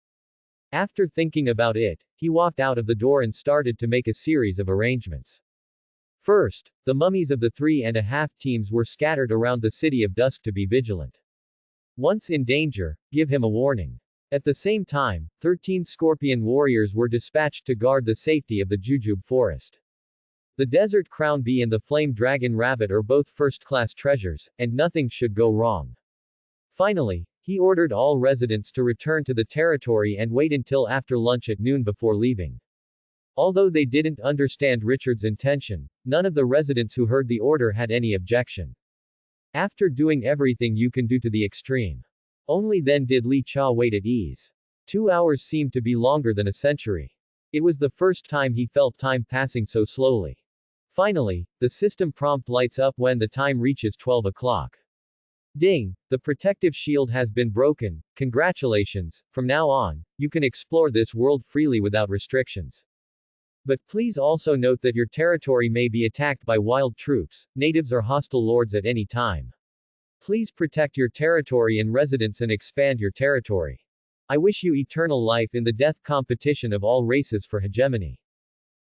After thinking about it, he walked out of the door and started to make a series of arrangements. First, the mummies of the 3.5 teams were scattered around the city of Dusk to be vigilant. Once in danger, give him a warning. At the same time, 13 scorpion warriors were dispatched to guard the safety of the Jujube forest. The desert crown bee and the flame dragon rabbit are both first-class treasures, and nothing should go wrong. Finally, he ordered all residents to return to the territory and wait until after lunch at noon before leaving. Although they didn't understand Richard's intention, none of the residents who heard the order had any objection. After doing everything you can do to the extreme. Only then did Li Cha wait at ease. 2 hours seemed to be longer than a century. It was the first time he felt time passing so slowly. Finally, the system prompt lights up when the time reaches 12 o'clock. Ding! The protective shield has been broken. Congratulations, from now on, you can explore this world freely without restrictions. But please also note that your territory may be attacked by wild troops, natives or hostile lords at any time. Please protect your territory and residents and expand your territory. I wish you eternal life in the death competition of all races for hegemony.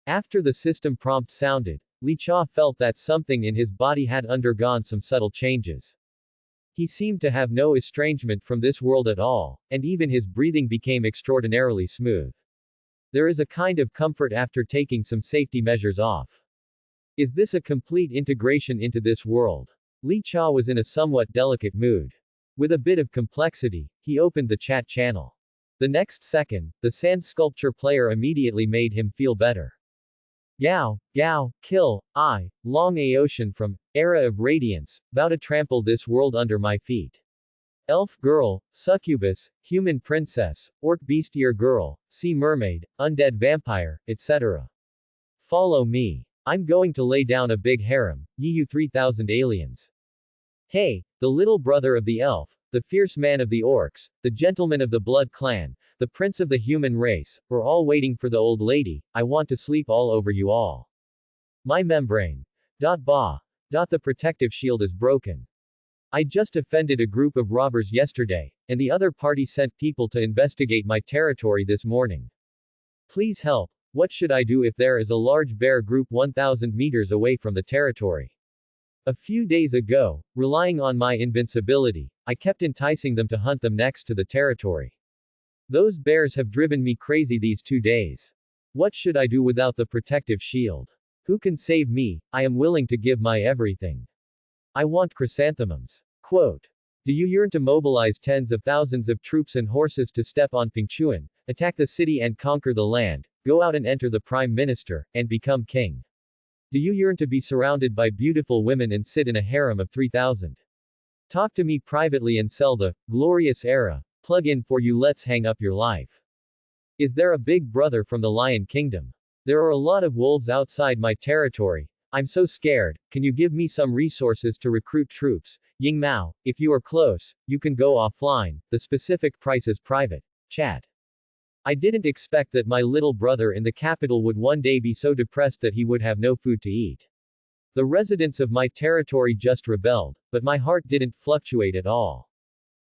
After the system prompt sounded, Li Cha felt that something in his body had undergone some subtle changes. He seemed to have no estrangement from this world at all, and even his breathing became extraordinarily smooth. There is a kind of comfort after taking some safety measures off. Is this a complete integration into this world? Li Cha was in a somewhat delicate mood. With a bit of complexity, he opened the chat channel. The next second, the sand sculpture player immediately made him feel better. Gao, Gao, kill, I, long Aocean from, era of radiance, vow to trample this world under my feet. Elf girl, succubus, human princess, orc bestiar girl, sea mermaid, undead vampire, etc. Follow me. I'm going to lay down a big harem, you 3000 aliens. Hey, the little brother of the elf, the fierce man of the orcs, the gentleman of the blood clan, the prince of the human race, we're all waiting for the old lady, I want to sleep all over you all. My membrane. Bah. The protective shield is broken. I just offended a group of robbers yesterday, and the other party sent people to investigate my territory this morning. Please help. What should I do if there is a large bear group 1000 meters away from the territory? A few days ago, relying on my invincibility, I kept enticing them to hunt them next to the territory. Those bears have driven me crazy these 2 days. What should I do without the protective shield? Who can save me? I am willing to give my everything. I want chrysanthemums. Quote. Do you yearn to mobilize tens of thousands of troops and horses to step on Pingchuan, attack the city and conquer the land, go out and enter the prime minister, and become king? Do you yearn to be surrounded by beautiful women and sit in a harem of 3000? Talk to me privately and sell the glorious era plug-in for you. Let's hang up your life. Is there a big brother from the Lion Kingdom? There are a lot of wolves outside my territory. I'm so scared. Can you give me some resources to recruit troops? Ying Mao, if you are close, you can go offline. The specific price is private. Chat. I didn't expect that my little brother in the capital would one day be so depressed that he would have no food to eat. The residents of my territory just rebelled, but my heart didn't fluctuate at all.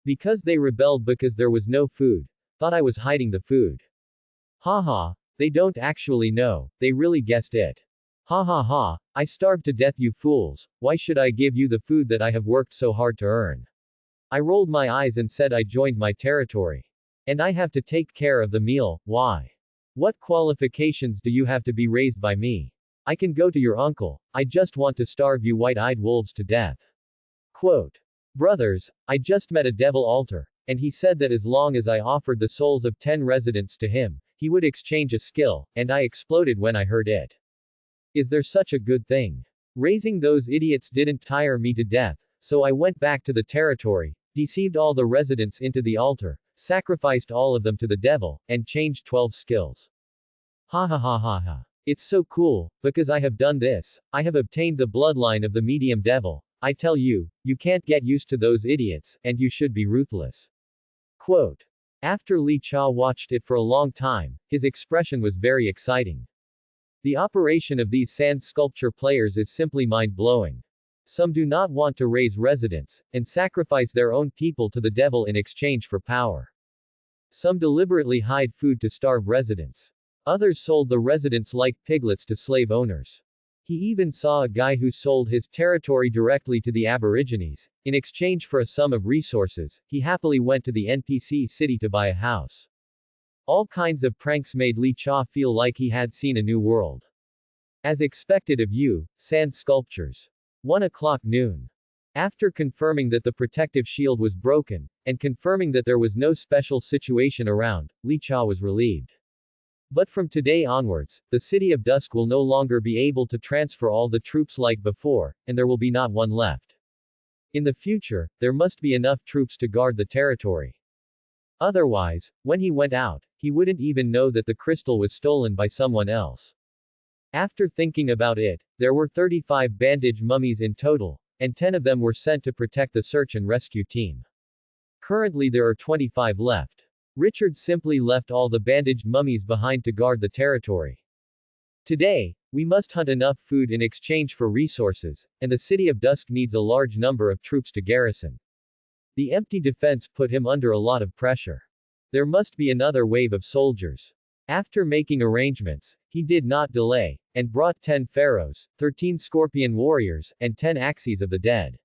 Because they rebelled because there was no food. Thought I was hiding the food. Haha, they don't actually know, they really guessed it. Ha ha ha, I starved to death you fools, why should I give you the food that I have worked so hard to earn? I rolled my eyes and said I joined my territory. And I have to take care of the meal, why? What qualifications do you have to be raised by me? I can go to your uncle, I just want to starve you white-eyed wolves to death. Quote. Brothers, I just met a devil altar, and he said that as long as I offered the souls of 10 residents to him, he would exchange a skill, and I exploded when I heard it. Is there such a good thing? Raising those idiots didn't tire me to death, so I went back to the territory, deceived all the residents into the altar, sacrificed all of them to the devil, and changed 12 skills. Ha ha ha ha ha. It's so cool, because I have done this, I have obtained the bloodline of the medium devil. I tell you, you can't get used to those idiots, and you should be ruthless. Quote. After Li Cha watched it for a long time, his expression was very exciting. The operation of these sand sculpture players is simply mind-blowing. Some do not want to raise residents, and sacrifice their own people to the devil in exchange for power. Some deliberately hide food to starve residents. Others sold the residents like piglets to slave owners. He even saw a guy who sold his territory directly to the Aborigines. In exchange for a sum of resources, he happily went to the NPC city to buy a house. All kinds of pranks made Li Cha feel like he had seen a new world. As expected of you, sand sculptures. 1 o'clock noon. After confirming that the protective shield was broken, and confirming that there was no special situation around, Li Cha was relieved. But from today onwards, the City of Dusk will no longer be able to transfer all the troops like before, and there will be not one left. In the future, there must be enough troops to guard the territory. Otherwise, when he went out, he wouldn't even know that the crystal was stolen by someone else. After thinking about it, there were 35 bandage mummies in total, and 10 of them were sent to protect the search and rescue team. Currently there are 25 left. Richard simply left all the bandaged mummies behind to guard the territory. Today, we must hunt enough food in exchange for resources, and the City of Dusk needs a large number of troops to garrison. The empty defense put him under a lot of pressure. There must be another wave of soldiers. After making arrangements, he did not delay, and brought 10 pharaohs, 13 scorpion warriors, and 10 axes of the dead.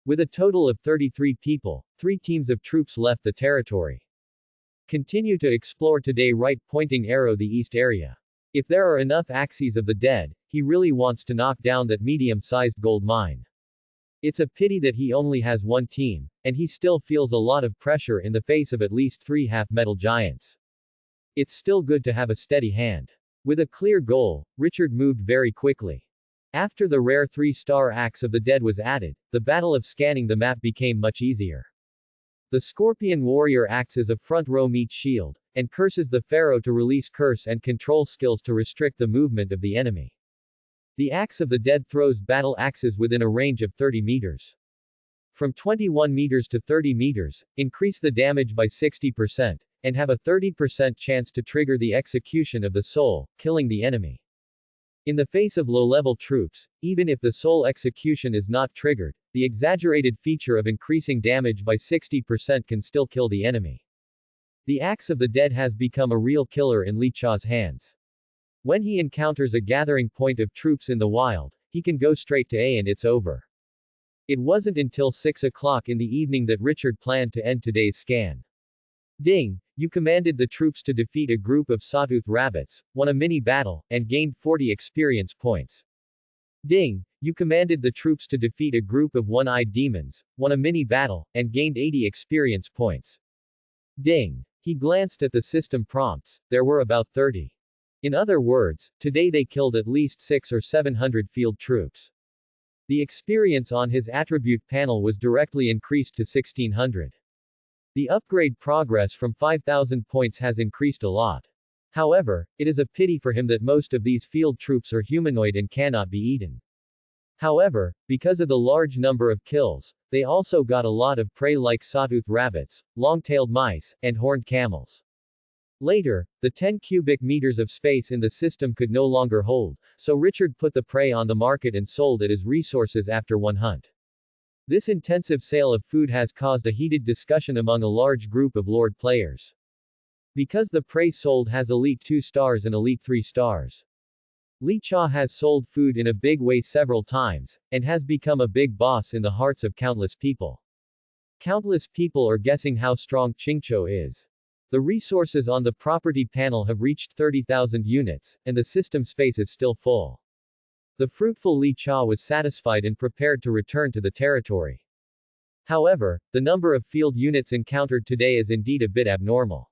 With a total of 33 people, 3 teams of troops left the territory. Continue to explore today, right pointing arrow the east area. If there are enough axes of the dead, he really wants to knock down that medium-sized gold mine. It's a pity that he only has one team, and he still feels a lot of pressure in the face of at least 3 half-metal giants. It's still good to have a steady hand. With a clear goal, Richard moved very quickly. After the rare 3-star axe of the dead was added, the battle of scanning the map became much easier. The Scorpion Warrior axes a front row meat shield, and curses the Pharaoh to release curse and control skills to restrict the movement of the enemy. The Axe of the Dead throws battle axes within a range of 30 meters. From 21 meters to 30 meters, increase the damage by 60%, and have a 30% chance to trigger the execution of the soul, killing the enemy. In the face of low-level troops, even if the soul execution is not triggered, the exaggerated feature of increasing damage by 60% can still kill the enemy. The Axe of the Dead has become a real killer in Li Cha's hands. When he encounters a gathering point of troops in the wild, he can go straight to A and it's over. It wasn't until 6 o'clock in the evening that Richard planned to end today's scan. Ding! You commanded the troops to defeat a group of sawtooth rabbits, won a mini-battle, and gained 40 experience points. Ding! You commanded the troops to defeat a group of one-eyed demons, won a mini-battle, and gained 80 experience points. Ding! He glanced at the system prompts, there were about 30. In other words, today they killed at least 600 or 700 field troops. The experience on his attribute panel was directly increased to 1600. The upgrade progress from 5000 points has increased a lot. However, it is a pity for him that most of these field troops are humanoid and cannot be eaten. However, because of the large number of kills, they also got a lot of prey like sawtooth rabbits, long-tailed mice, and horned camels. Later, the 10 cubic meters of space in the system could no longer hold, so Richard put the prey on the market and sold it as resources after one hunt. This intensive sale of food has caused a heated discussion among a large group of Lord players. Because the prey sold has Elite 2 stars and Elite 3 stars. Li Cha has sold food in a big way several times, and has become a big boss in the hearts of countless people. Countless people are guessing how strong Qingqiu is. The resources on the property panel have reached 30,000 units, and the system space is still full. The fruitful Li Cha was satisfied and prepared to return to the territory. However, the number of field units encountered today is indeed a bit abnormal.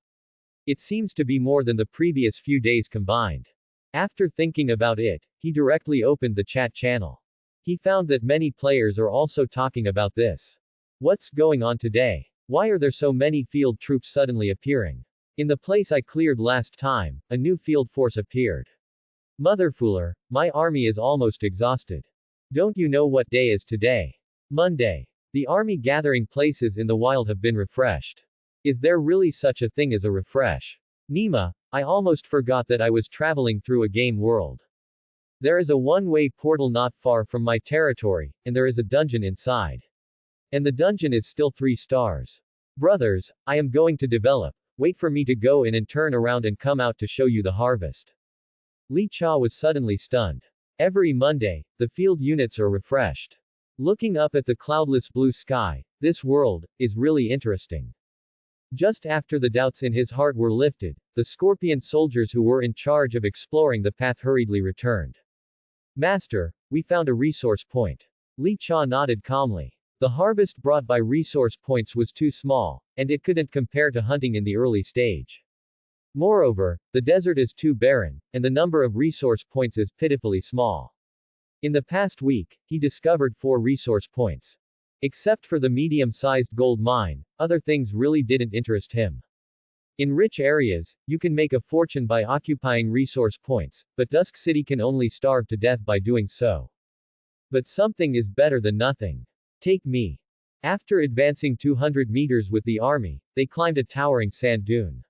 It seems to be more than the previous few days combined. After thinking about it, he directly opened the chat channel. He found that many players are also talking about this. What's going on today? Why are there so many field troops suddenly appearing? In the place I cleared last time, a new field force appeared. Motherfooler, my army is almost exhausted. Don't you know what day is today? Monday. The army gathering places in the wild have been refreshed. Is there really such a thing as a refresh? Nima, I almost forgot that I was traveling through a game world. There is a one-way portal not far from my territory, and there is a dungeon inside. And the dungeon is still 3 stars. Brothers, I am going to develop. Wait for me to go in and turn around and come out to show you the harvest. Li Cha was suddenly stunned. Every Monday, the field units are refreshed. Looking up at the cloudless blue sky, this world is really interesting. Just after the doubts in his heart were lifted, the scorpion soldiers who were in charge of exploring the path hurriedly returned. Master, we found a resource point. Li Cha nodded calmly. The harvest brought by resource points was too small, and it couldn't compare to hunting in the early stage. Moreover, the desert is too barren, and the number of resource points is pitifully small. In the past week, he discovered 4 resource points. Except for the medium-sized gold mine, other things really didn't interest him. In rich areas, you can make a fortune by occupying resource points, but Dusk City can only starve to death by doing so. But something is better than nothing. Take me. After advancing 200 meters with the army, they climbed a towering sand dune.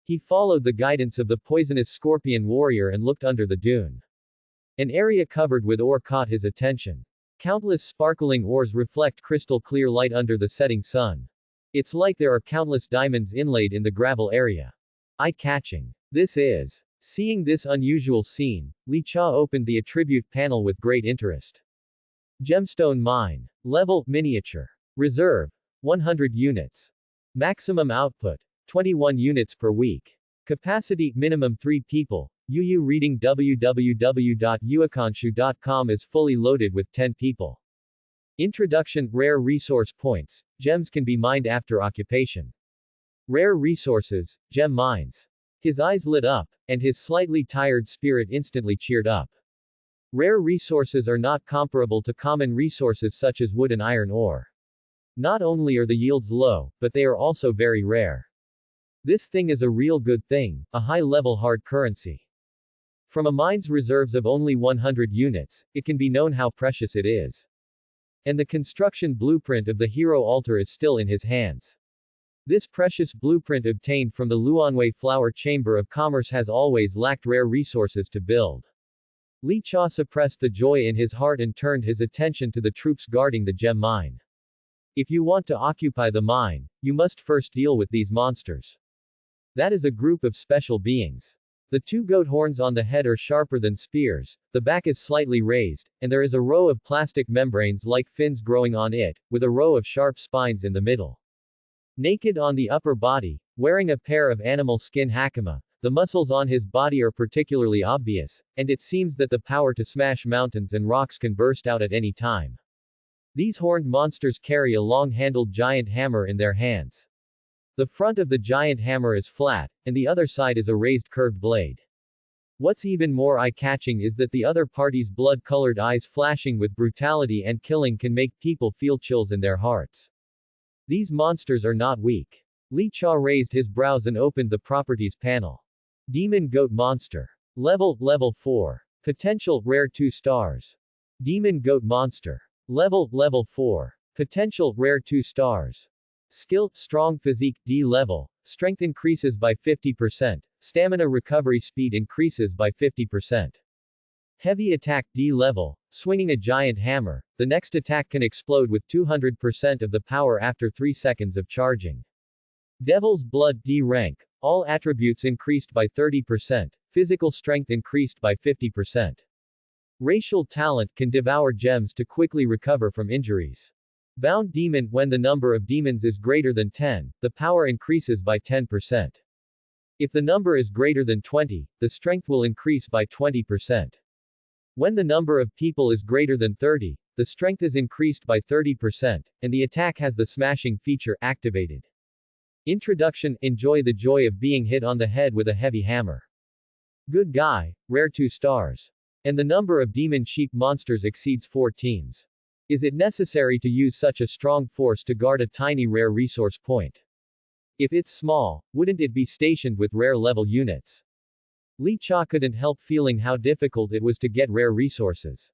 He followed the guidance of the poisonous scorpion warrior and looked under the dune. An area covered with ore caught his attention. Countless sparkling ores reflect crystal clear light under the setting sun. It's like there are countless diamonds inlaid in the gravel area. Eye-catching. This is. Seeing this unusual scene, Li Cha opened the attribute panel with great interest. Gemstone Mine. Level, Miniature. Reserve, 100 units. Maximum output, 21 units per week. Capacity, minimum 3 people. UU reading www.uakanshu.com is fully loaded with 10 people. Introduction, Rare resource points. Gems can be mined after occupation. Rare resources, gem mines. His eyes lit up, and his slightly tired spirit instantly cheered up. Rare resources are not comparable to common resources such as wood and iron ore. Not only are the yields low, but they are also very rare. This thing is a real good thing, a high-level hard currency. From a mine's reserves of only 100 units, it can be known how precious it is. And the construction blueprint of the hero altar is still in his hands. This precious blueprint obtained from the Luanwei Flower Chamber of Commerce has always lacked rare resources to build. Li Cha suppressed the joy in his heart and turned his attention to the troops guarding the gem mine. If you want to occupy the mine, you must first deal with these monsters. That is a group of special beings. The 2 goat horns on the head are sharper than spears, the back is slightly raised, and there is a row of plastic membranes like fins growing on it, with a row of sharp spines in the middle. Naked on the upper body, wearing a pair of animal skin hakama, the muscles on his body are particularly obvious, and it seems that the power to smash mountains and rocks can burst out at any time. These horned monsters carry a long-handled giant hammer in their hands. The front of the giant hammer is flat, and the other side is a raised curved blade. What's even more eye-catching is that the other party's blood-colored eyes flashing with brutality and killing can make people feel chills in their hearts. These monsters are not weak. Li Cha raised his brows and opened the properties panel. Demon Goat Monster. Level 4. Potential, Rare 2 stars. Demon Goat Monster. Level 4. Potential, Rare 2 stars. Skill, Strong Physique, D level. Strength increases by 50%. Stamina recovery speed increases by 50%. Heavy Attack, D level. Swinging a giant hammer, the next attack can explode with 200% of the power after 3 seconds of charging. Devil's Blood, D rank. All attributes increased by 30%. Physical strength increased by 50%. Racial Talent can devour gems to quickly recover from injuries. Bound Demon, when the number of demons is greater than 10, the power increases by 10%. If the number is greater than 20, the strength will increase by 20%. When the number of people is greater than 30, the strength is increased by 30%, and the attack has the smashing feature activated. Introduction, Enjoy the joy of being hit on the head with a heavy hammer. Good guy, Rare 2 stars. And the number of demon sheep monsters exceeds 4 teams. Is it necessary to use such a strong force to guard a tiny rare resource point? If it's small, wouldn't it be stationed with rare level units? Li Cha couldn't help feeling how difficult it was to get rare resources.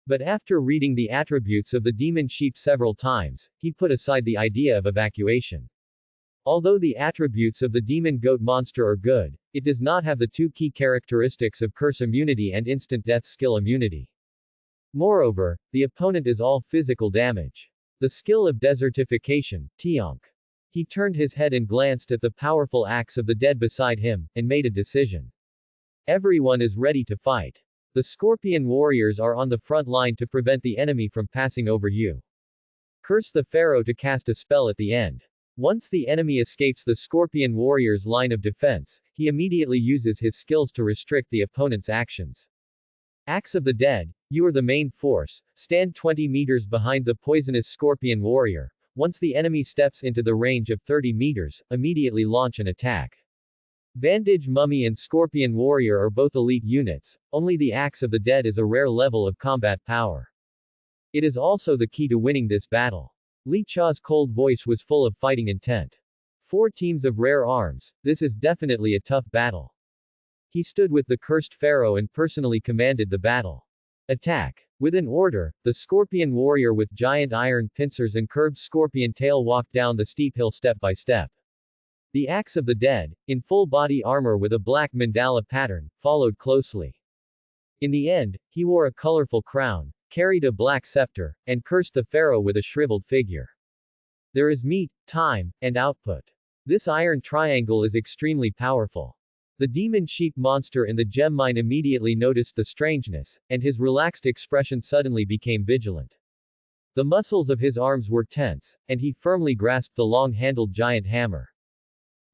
But after reading the attributes of the demon sheep several times, he put aside the idea of evacuation. Although the attributes of the demon goat monster are good, it does not have the 2 key characteristics of curse immunity and instant death skill immunity. Moreover, the opponent is all physical damage. The skill of desertification, Tionk. He turned his head and glanced at the powerful axe of the dead beside him, and made a decision. Everyone is ready to fight. The scorpion warriors are on the front line to prevent the enemy from passing over you. Curse the pharaoh to cast a spell at the end. Once the enemy escapes the scorpion warrior's line of defense, he immediately uses his skills to restrict the opponent's actions. Axe of the Dead, You are the main force, stand 20 meters behind the poisonous scorpion warrior. Once the enemy steps into the range of 30 meters, immediately launch an attack. Bandage Mummy and Scorpion Warrior are both elite units, only the Axe of the Dead is a rare level of combat power. It is also the key to winning this battle. Li Cha's cold voice was full of fighting intent. 4 teams of rare arms, this is definitely a tough battle. He stood with the cursed pharaoh and personally commanded the battle. Attack. With an order, the Scorpion Warrior with giant iron pincers and curved scorpion tail walked down the steep hill step by step. The Axe of the Dead, in full body armor with a black mandala pattern, followed closely. In the end, he wore a colorful crown, carried a black scepter, and cursed the pharaoh with a shriveled figure. There is meat, time, and output. This iron triangle is extremely powerful. The demon sheep monster in the gem mine immediately noticed the strangeness, and his relaxed expression suddenly became vigilant. The muscles of his arms were tense, and he firmly grasped the long-handled giant hammer.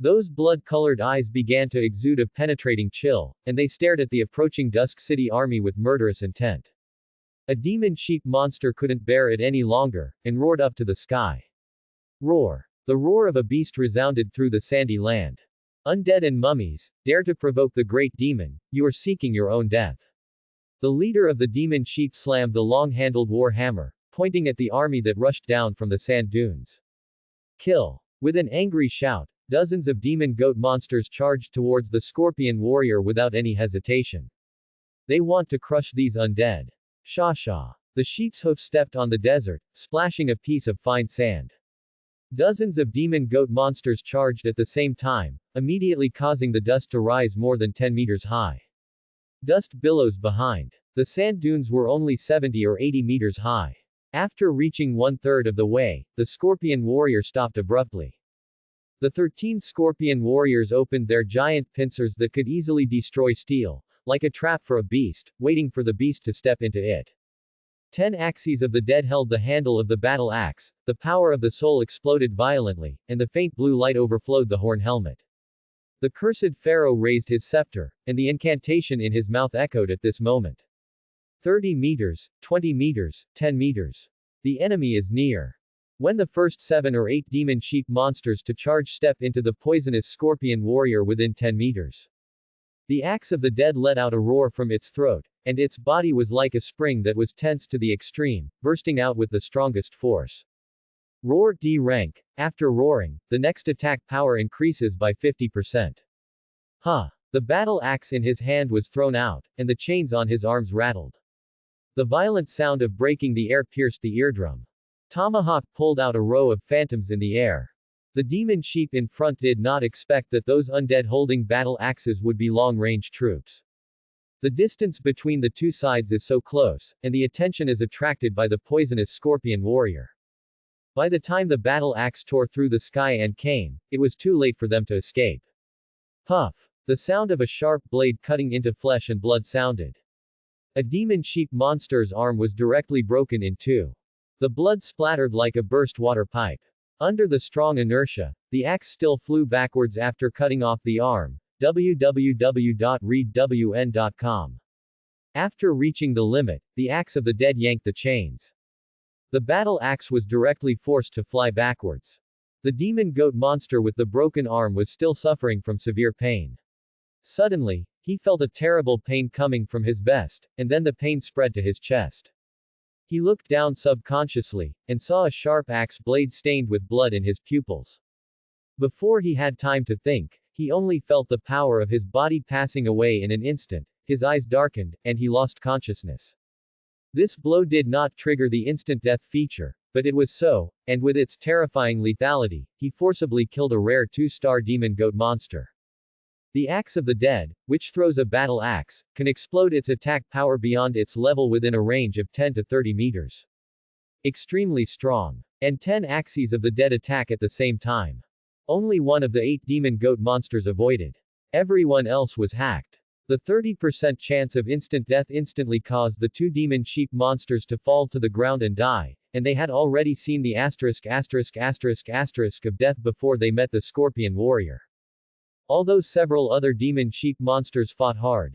Those blood-colored eyes began to exude a penetrating chill, and they stared at the approaching Dusk City army with murderous intent. A demon sheep monster couldn't bear it any longer, and roared up to the sky. Roar. The roar of a beast resounded through the sandy land. Undead and mummies, dare to provoke the great demon, you are seeking your own death. The leader of the demon sheep slammed the long-handled war hammer, pointing at the army that rushed down from the sand dunes. Kill. With an angry shout, dozens of demon goat monsters charged towards the scorpion warrior without any hesitation. They want to crush these undead. Sha-sha. The sheep's hoof stepped on the desert, splashing a piece of fine sand. Dozens of demon goat monsters charged at the same time, immediately causing the dust to rise more than 10 meters high. Dust billows behind. The sand dunes were only 70 or 80 meters high. After reaching 1/3 of the way, the scorpion warrior stopped abruptly. The 13 scorpion warriors opened their giant pincers that could easily destroy steel, like a trap for a beast, waiting for the beast to step into it. 10 axes of the dead held the handle of the battle axe, the power of the soul exploded violently, and the faint blue light overflowed the horn helmet. The cursed pharaoh raised his scepter, and the incantation in his mouth echoed at this moment. 30 meters, 20 meters, 10 meters. The enemy is near. When the first 7 or 8 demon sheep monsters to charge stepped into the poisonous scorpion warrior within 10 meters. The Axe of the Dead let out a roar from its throat, and its body was like a spring that was tense to the extreme, bursting out with the strongest force. Roar D rank. After roaring, the next attack power increases by 50%. The battle axe in his hand was thrown out, and the chains on his arms rattled. The violent sound of breaking the air pierced the eardrum. Tomahawk pulled out a row of phantoms in the air. The demon sheep in front did not expect that those undead holding battle axes would be long-range troops. The distance between the two sides is so close, and the attention is attracted by the poisonous scorpion warrior. By the time the battle axe tore through the sky and came, it was too late for them to escape. Puff. The sound of a sharp blade cutting into flesh and blood sounded. A demon sheep monster's arm was directly broken in two. The blood splattered like a burst water pipe. Under the strong inertia, the axe still flew backwards after cutting off the arm. www.readwn.com. After reaching the limit, the Axe of the Dead yanked the chains. The battle axe was directly forced to fly backwards. The demon goat monster with the broken arm was still suffering from severe pain. Suddenly, he felt a terrible pain coming from his vest, and then the pain spread to his chest. He looked down subconsciously, and saw a sharp axe blade stained with blood in his pupils. Before he had time to think, he only felt the power of his body passing away in an instant, his eyes darkened, and he lost consciousness. This blow did not trigger the instant death feature, but it was so, and with its terrifying lethality, he forcibly killed a rare 2-star demon goat monster. The Axe of the Dead, which throws a battle axe, can explode its attack power beyond its level within a range of 10 to 30 meters. Extremely strong. And 10 axes of the dead attack at the same time. Only one of the 8 demon goat monsters avoided. Everyone else was hacked. The 30% chance of instant death instantly caused the 2 demon sheep monsters to fall to the ground and die, and they had already seen the **** of death before they met the scorpion warrior. Although several other demon sheep monsters fought hard,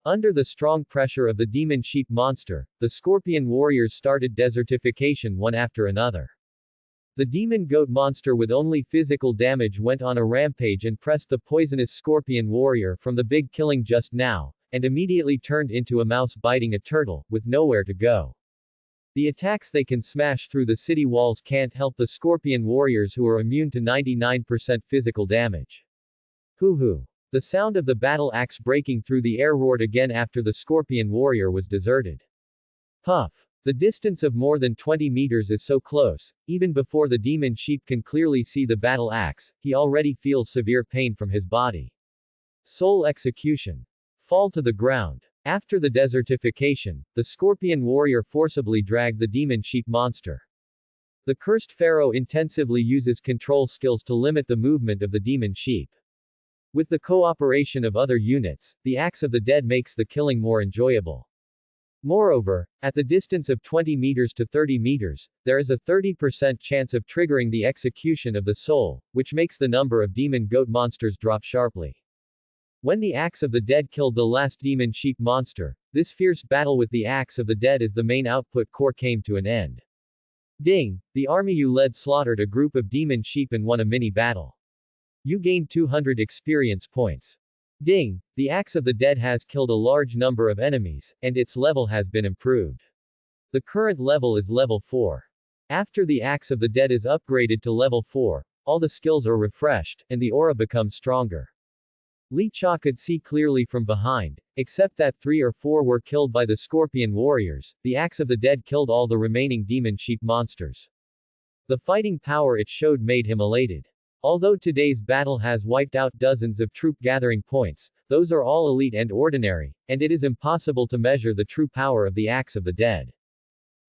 Under the strong pressure of the demon sheep monster, the scorpion warriors started desertification one after another. The demon goat monster with only physical damage went on a rampage and pressed the poisonous scorpion warrior from the big killing just now, and immediately turned into a mouse biting a turtle, with nowhere to go. The attacks they can smash through the city walls can't help the scorpion warriors who are immune to 99% physical damage. Hoo hoo. The sound of the battle axe breaking through the air roared again after the scorpion warrior was deserted. Puff. The distance of more than 20 meters is so close, even before the demon sheep can clearly see the battle axe, he already feels severe pain from his body. Soul execution. Fall to the ground. After the desertification, the scorpion warrior forcibly dragged the demon sheep monster. The cursed pharaoh intensively uses control skills to limit the movement of the demon sheep. With the cooperation of other units, the Axe of the Dead makes the killing more enjoyable. Moreover, at the distance of 20 meters to 30 meters, there is a 30% chance of triggering the execution of the soul, which makes the number of demon goat monsters drop sharply. When the Axe of the Dead killed the last demon sheep monster, this fierce battle with the Axe of the Dead as the main output core came to an end. Ding! The army you led slaughtered a group of demon sheep and won a mini battle. You gained 200 experience points. Ding! The Axe of the Dead has killed a large number of enemies, and its level has been improved. The current level is level 4. After the Axe of the Dead is upgraded to level 4, all the skills are refreshed, and the aura becomes stronger. Li Cha could see clearly from behind, except that 3 or 4 were killed by the scorpion warriors. The Axe of the Dead killed all the remaining demon sheep monsters. The fighting power it showed made him elated. Although today's battle has wiped out dozens of troop gathering points, those are all elite and ordinary, and it is impossible to measure the true power of the Axe of the Dead.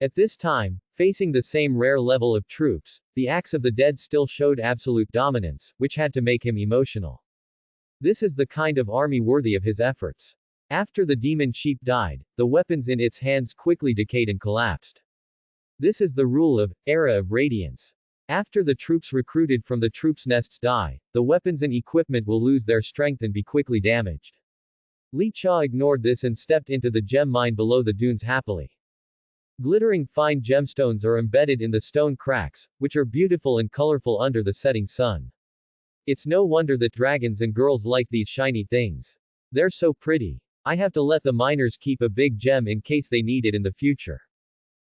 At this time, facing the same rare level of troops, the Axe of the Dead still showed absolute dominance, which had to make him emotional. This is the kind of army worthy of his efforts. After the demon sheep died, the weapons in its hands quickly decayed and collapsed. This is the rule of Era of Radiance. After the troops recruited from the troops' nests die, the weapons and equipment will lose their strength and be quickly damaged. Li Cha ignored this and stepped into the gem mine below the dunes happily. Glittering fine gemstones are embedded in the stone cracks, which are beautiful and colorful under the setting sun. It's no wonder that dragons and girls like these shiny things. They're so pretty. I have to let the miners keep a big gem in case they need it in the future.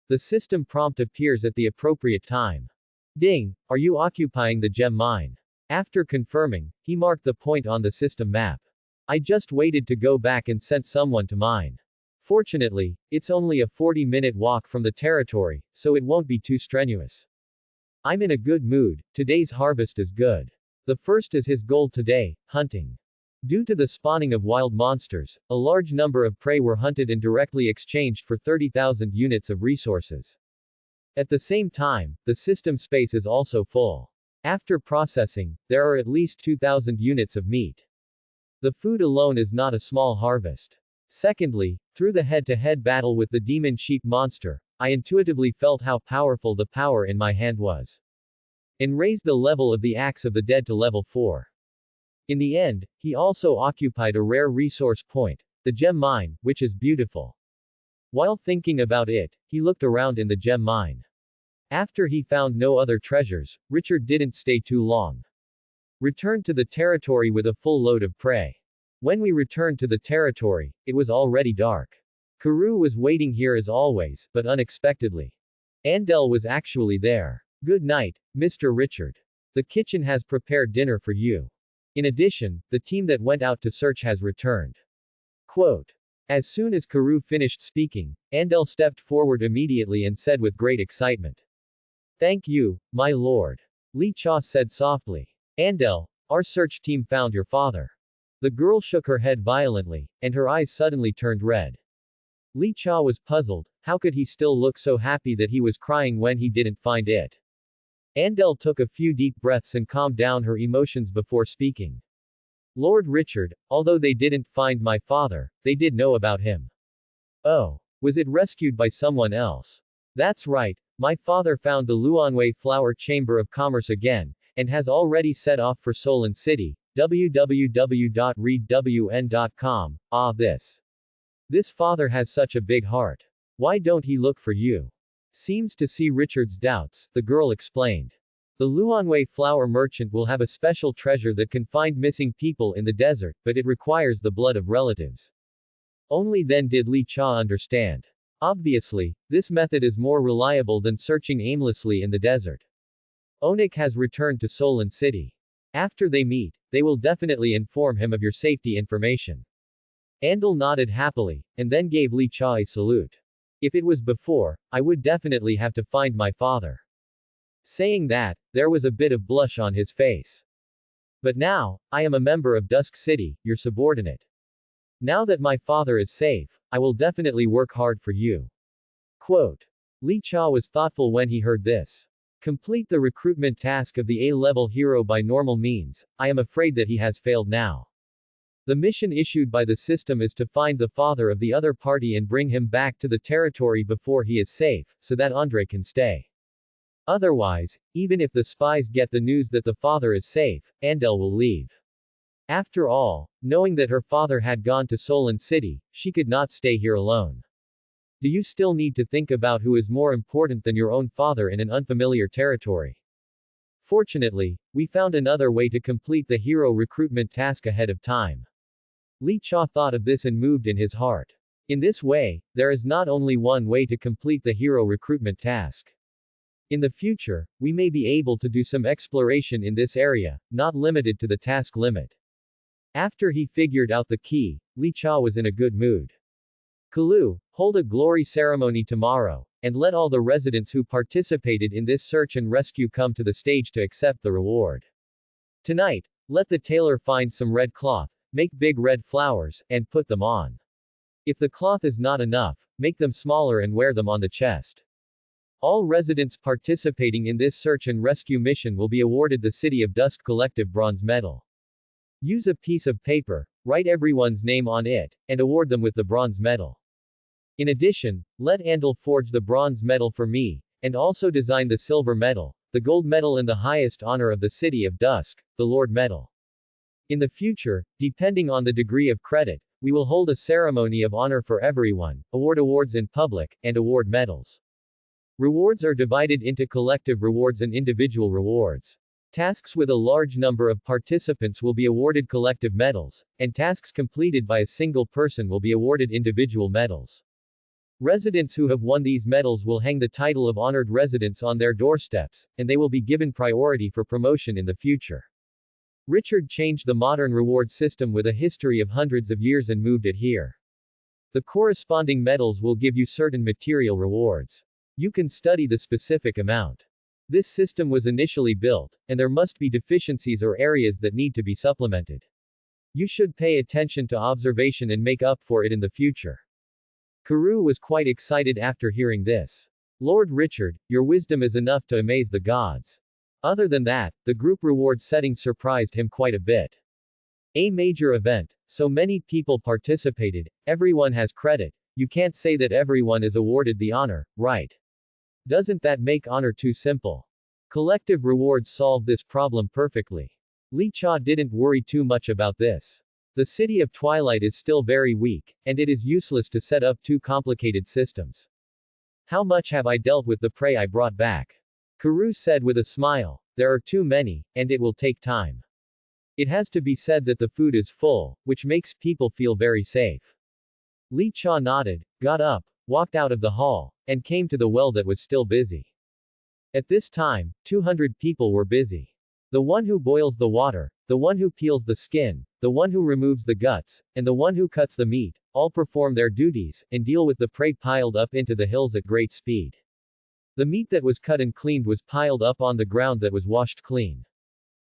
The system prompt appears at the appropriate time. Ding! Are you occupying the gem mine? After confirming, he marked the point on the system map. I just waited to go back and sent someone to mine. Fortunately, it's only a 40-minute walk from the territory, so it won't be too strenuous. I'm in a good mood, today's harvest is good. The first is his goal today, hunting. Due to the spawning of wild monsters, a large number of prey were hunted and directly exchanged for 30,000 units of resources. At the same time, the system space is also full. After processing, there are at least 2,000 units of meat. The food alone is not a small harvest. Secondly, through the head-to-head battle with the demon sheep monster, I intuitively felt how powerful the power in my hand was. And raised the level of the Axe of the Dead to level 4. In the end, he also occupied a rare resource point, the gem mine, which is beautiful. While thinking about it, he looked around in the gem mine. After he found no other treasures, Richard didn't stay too long. Returned to the territory with a full load of prey. When we returned to the territory, it was already dark. Karoo was waiting here as always, but unexpectedly. Andel was actually there. Good night, Mr. Richard. The kitchen has prepared dinner for you. In addition, the team that went out to search has returned. Quote. As soon as Karoo finished speaking, Andel stepped forward immediately and said with great excitement. Thank you, my lord. Li Cha said softly. Andel, our search team found your father. The girl shook her head violently, and her eyes suddenly turned red. Li Cha was puzzled, how could he still look so happy that he was crying when he didn't find it? Andel took a few deep breaths and calmed down her emotions before speaking. Lord Richard, although they didn't find my father, they did know about him. Oh. Was it rescued by someone else? That's right, my father found the Luanwei Flower Chamber of Commerce again, and has already set off for Solon City, www.readwn.com, this. This father has such a big heart. Why don't he look for you? Seems to see Richard's doubts, the girl explained. The Luanwei flower merchant will have a special treasure that can find missing people in the desert, but it requires the blood of relatives. Only then did Li Cha understand. Obviously, this method is more reliable than searching aimlessly in the desert. Onik has returned to Solon City. After they meet, they will definitely inform him of your safety information. Andal nodded happily, and then gave Li Cha a salute. If it was before, I would definitely have to find my father. Saying that, there was a bit of blush on his face. But now, I am a member of Dusk City, your subordinate. Now that my father is safe, I will definitely work hard for you. Quote. Li Cha was thoughtful when he heard this. Complete the recruitment task of the A-level hero by normal means. I am afraid that he has failed now. The mission issued by the system is to find the father of the other party and bring him back to the territory before he is safe, so that Andre can stay. Otherwise, even if the spies get the news that the father is safe, Andel will leave. After all, knowing that her father had gone to Solon City, she could not stay here alone. Do you still need to think about who is more important than your own father in an unfamiliar territory? Fortunately, we found another way to complete the hero recruitment task ahead of time. Li Cha thought of this and moved in his heart. In this way, there is not only one way to complete the hero recruitment task. In the future, we may be able to do some exploration in this area, not limited to the task limit. After he figured out the key, Li Cha was in a good mood. Kalu, hold a glory ceremony tomorrow, and let all the residents who participated in this search and rescue come to the stage to accept the reward. Tonight, let the tailor find some red cloth, make big red flowers, and put them on. If the cloth is not enough, make them smaller and wear them on the chest. All residents participating in this search and rescue mission will be awarded the City of Dusk Collective Bronze Medal. Use a piece of paper, write everyone's name on it, and award them with the bronze medal. In addition, let Andal forge the bronze medal for me, and also design the silver medal, the gold medal and the highest honor of the City of Dusk, the Lord Medal. In the future, depending on the degree of credit, we will hold a ceremony of honor for everyone, award awards in public, and award medals. Rewards are divided into collective rewards and individual rewards. Tasks with a large number of participants will be awarded collective medals, and tasks completed by a single person will be awarded individual medals. Residents who have won these medals will hang the title of honored residents on their doorsteps, and they will be given priority for promotion in the future. Richard changed the modern reward system with a history of hundreds of years and moved it here. The corresponding medals will give you certain material rewards. You can study the specific amount. This system was initially built, and there must be deficiencies or areas that need to be supplemented. You should pay attention to observation and make up for it in the future. Karu was quite excited after hearing this. Lord Richard, your wisdom is enough to amaze the gods. Other than that, the group reward setting surprised him quite a bit. A major event, so many people participated, everyone has credit, you can't say that everyone is awarded the honor, right? Doesn't that make honor too simple? Collective rewards solve this problem perfectly. Li Cha didn't worry too much about this. The City of Twilight is still very weak, and it is useless to set up too complicated systems. How much have I dealt with the prey I brought back? Karu said with a smile. There are too many, and it will take time. It has to be said that the food is full, which makes people feel very safe. Li Cha nodded, got up, walked out of the hall, and came to the well that was still busy. At this time, 200 people were busy. The one who boils the water, the one who peels the skin, the one who removes the guts, and the one who cuts the meat, all perform their duties, and deal with the prey piled up into the hills at great speed. The meat that was cut and cleaned was piled up on the ground that was washed clean.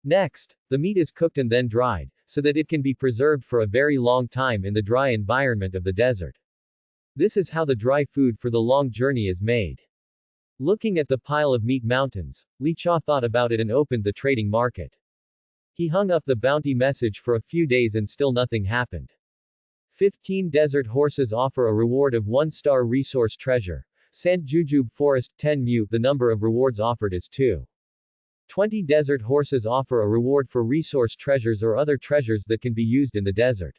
Next, the meat is cooked and then dried, so that it can be preserved for a very long time in the dry environment of the desert. This is how the dry food for the long journey is made. Looking at the pile of meat mountains, Li Cha thought about it and opened the trading market. He hung up the bounty message for a few days and still nothing happened. 15 desert horses offer a reward of 1-star resource treasure. Sant Jujube Forest 10 mu. The number of rewards offered is 2. 20 desert horses offer a reward for resource treasures or other treasures that can be used in the desert.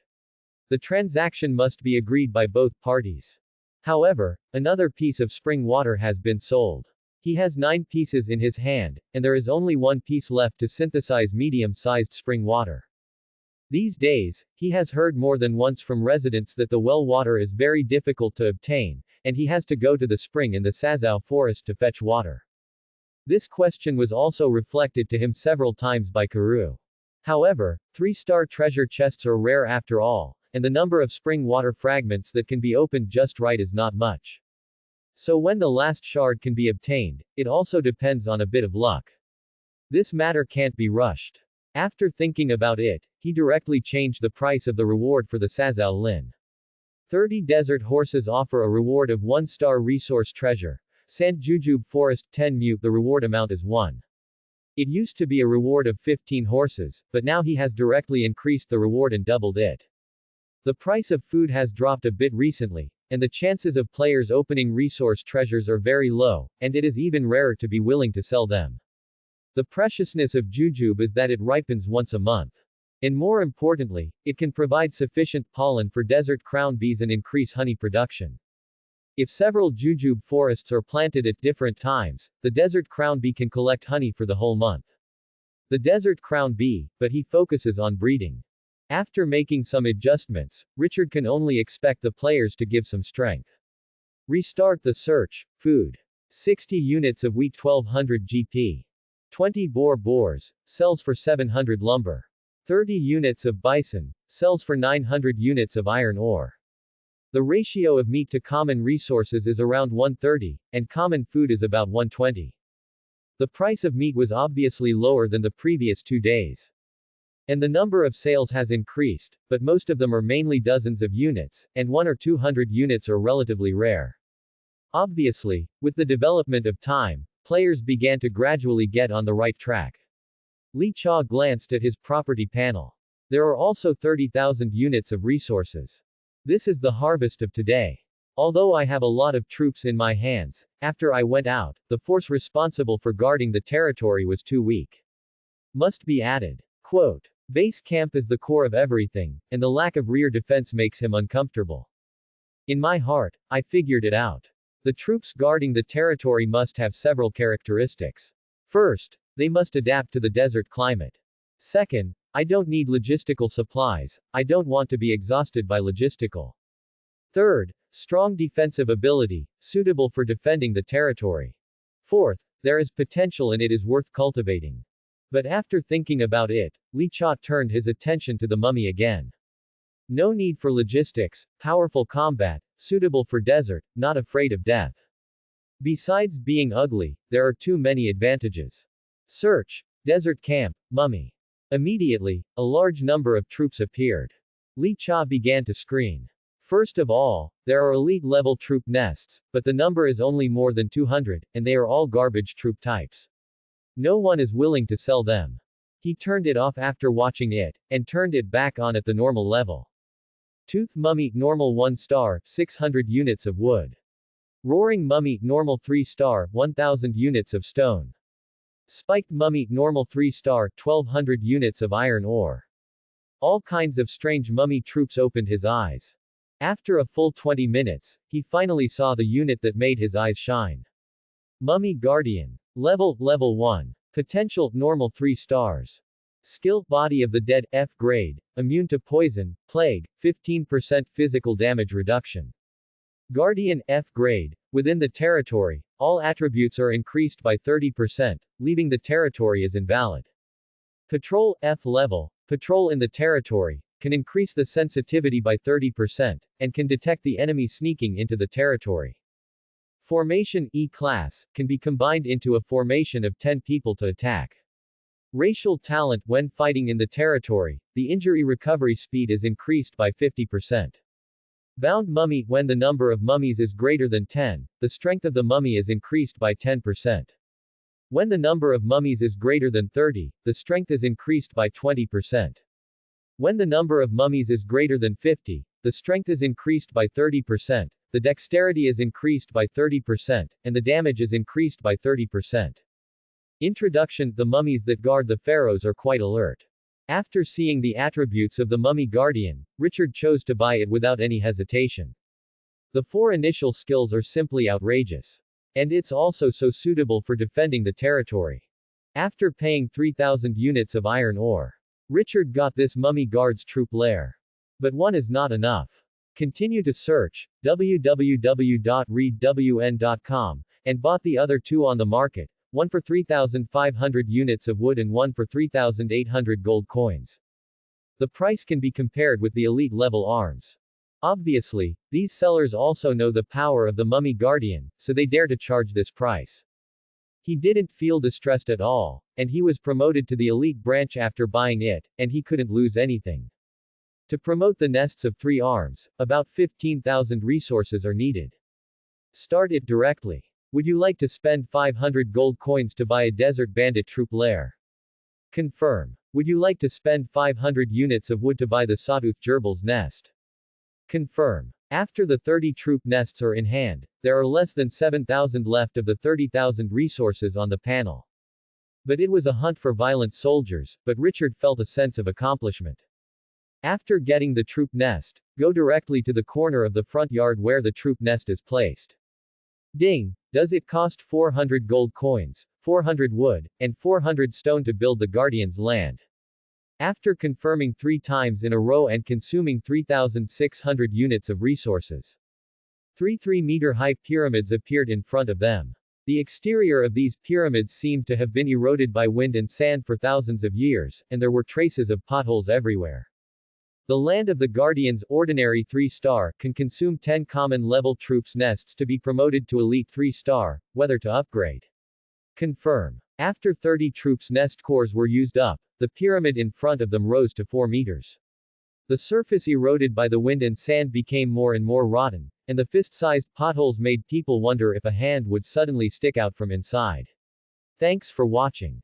The transaction must be agreed by both parties. However, another piece of spring water has been sold. He has 9 pieces in his hand, and there is only one piece left to synthesize medium-sized spring water. These days, he has heard more than once from residents that the well water is very difficult to obtain, and he has to go to the spring in the Sazao forest to fetch water. This question was also reflected to him several times by Karu. However, 3-star treasure chests are rare after all, and the number of spring water fragments that can be opened just right is not much. So when the last shard can be obtained, it also depends on a bit of luck. This matter can't be rushed. After thinking about it, he directly changed the price of the reward for the Sazao Lin. 30 desert horses offer a reward of 1-star resource treasure. Sanjujube Forest 10 mute. The reward amount is 1. It used to be a reward of 15 horses, but now he has directly increased the reward and doubled it. The price of food has dropped a bit recently, and the chances of players opening resource treasures are very low, and it is even rarer to be willing to sell them. The preciousness of jujube is that it ripens once a month. And more importantly, it can provide sufficient pollen for desert crown bees and increase honey production. If several jujube forests are planted at different times, the desert crown bee can collect honey for the whole month. The desert crown bee, but he focuses on breeding. After making some adjustments, Richard can only expect the players to give some strength. Restart the search. Food. 60 units of wheat 1200 GP. 20 boars, sells for 700 lumber. 30 units of bison, sells for 900 units of iron ore. The ratio of meat to common resources is around 130, and common food is about 120. The price of meat was obviously lower than the previous 2 days. And the number of sales has increased, but most of them are mainly dozens of units, and 100 or 200 units are relatively rare. Obviously, with the development of time, players began to gradually get on the right track. Li Cha glanced at his property panel. There are also 30,000 units of resources. This is the harvest of today. Although I have a lot of troops in my hands, after I went out, the force responsible for guarding the territory was too weak. Must be added. Quote. Base camp is the core of everything, and the lack of rear defense makes him uncomfortable. In my heart, I figured it out. The troops guarding the territory must have several characteristics. First, they must adapt to the desert climate. Second, I don't need logistical supplies, I don't want to be exhausted by logistical. Third, strong defensive ability, suitable for defending the territory. Fourth, there is potential and it is worth cultivating. But after thinking about it, Li Cha turned his attention to the mummy again. No need for logistics, powerful combat, suitable for desert, not afraid of death. Besides being ugly, there are too many advantages. Search. Desert camp, mummy. Immediately, a large number of troops appeared. Li Cha began to screen. First of all, there are elite-level troop nests, but the number is only more than 200, and they are all garbage troop types. No one is willing to sell them. He turned it off after watching it, and turned it back on at the normal level. Tooth Mummy Normal 1-star, 600 units of wood. Roaring Mummy Normal 3-star, 1000 units of stone. Spiked Mummy Normal 3-star, 1200 units of iron ore. All kinds of strange mummy troops opened his eyes. After a full 20 minutes, he finally saw the unit that made his eyes shine. Mummy Guardian. Level 1. Potential, normal 3 stars. Skill, Body of the Dead, F grade, immune to poison, plague, 15% physical damage reduction. Guardian, F grade, within the territory, all attributes are increased by 30%, leaving the territory as invalid. Patrol, F level, patrol in the territory, can increase the sensitivity by 30%, and can detect the enemy sneaking into the territory. Formation E-class, can be combined into a formation of 10 people to attack. Racial talent, when fighting in the territory, the injury recovery speed is increased by 50%. Bound mummy, when the number of mummies is greater than 10, the strength of the mummy is increased by 10%. When the number of mummies is greater than 30, the strength is increased by 20%. When the number of mummies is greater than 50, the strength is increased by 30%, the dexterity is increased by 30%, and the damage is increased by 30%. Introduction. The mummies that guard the pharaohs are quite alert. After seeing the attributes of the Mummy Guardian, Richard chose to buy it without any hesitation. The 4 initial skills are simply outrageous. And it's also so suitable for defending the territory. After paying 3,000 units of iron ore, Richard got this Mummy Guard's troop lair. But one is not enough. Continue to search, www.readwn.com, and bought the other 2 on the market, one for 3,500 units of wood and one for 3,800 gold coins. The price can be compared with the elite level arms. Obviously, these sellers also know the power of the Mummy Guardian, so they dare to charge this price. He didn't feel distressed at all, and he was promoted to the elite branch after buying it, and he couldn't lose anything. To promote the nests of 3 arms, about 15,000 resources are needed. Start it directly. Would you like to spend 500 gold coins to buy a desert bandit troop lair? Confirm. Would you like to spend 500 units of wood to buy the sawtooth gerbil's nest? Confirm. After the 30 troop nests are in hand, there are less than 7,000 left of the 30,000 resources on the panel. But it was a hunt for violent soldiers, but Richard felt a sense of accomplishment. After getting the troop nest, go directly to the corner of the front yard where the troop nest is placed. Ding! Does it cost 400 gold coins, 400 wood, and 400 stone to build the Guardian's land? After confirming 3 times in a row and consuming 3,600 units of resources, 3 3-meter-high pyramids appeared in front of them. The exterior of these pyramids seemed to have been eroded by wind and sand for thousands of years, and there were traces of potholes everywhere. The land of the Guardian's ordinary 3-star can consume 10 common-level troops' nests to be promoted to elite 3-star, whether to upgrade. Confirm. After 30 troops' nest cores were used up, the pyramid in front of them rose to 4 meters. The surface eroded by the wind and sand became more and more rotten, and the fist-sized potholes made people wonder if a hand would suddenly stick out from inside. Thanks for watching.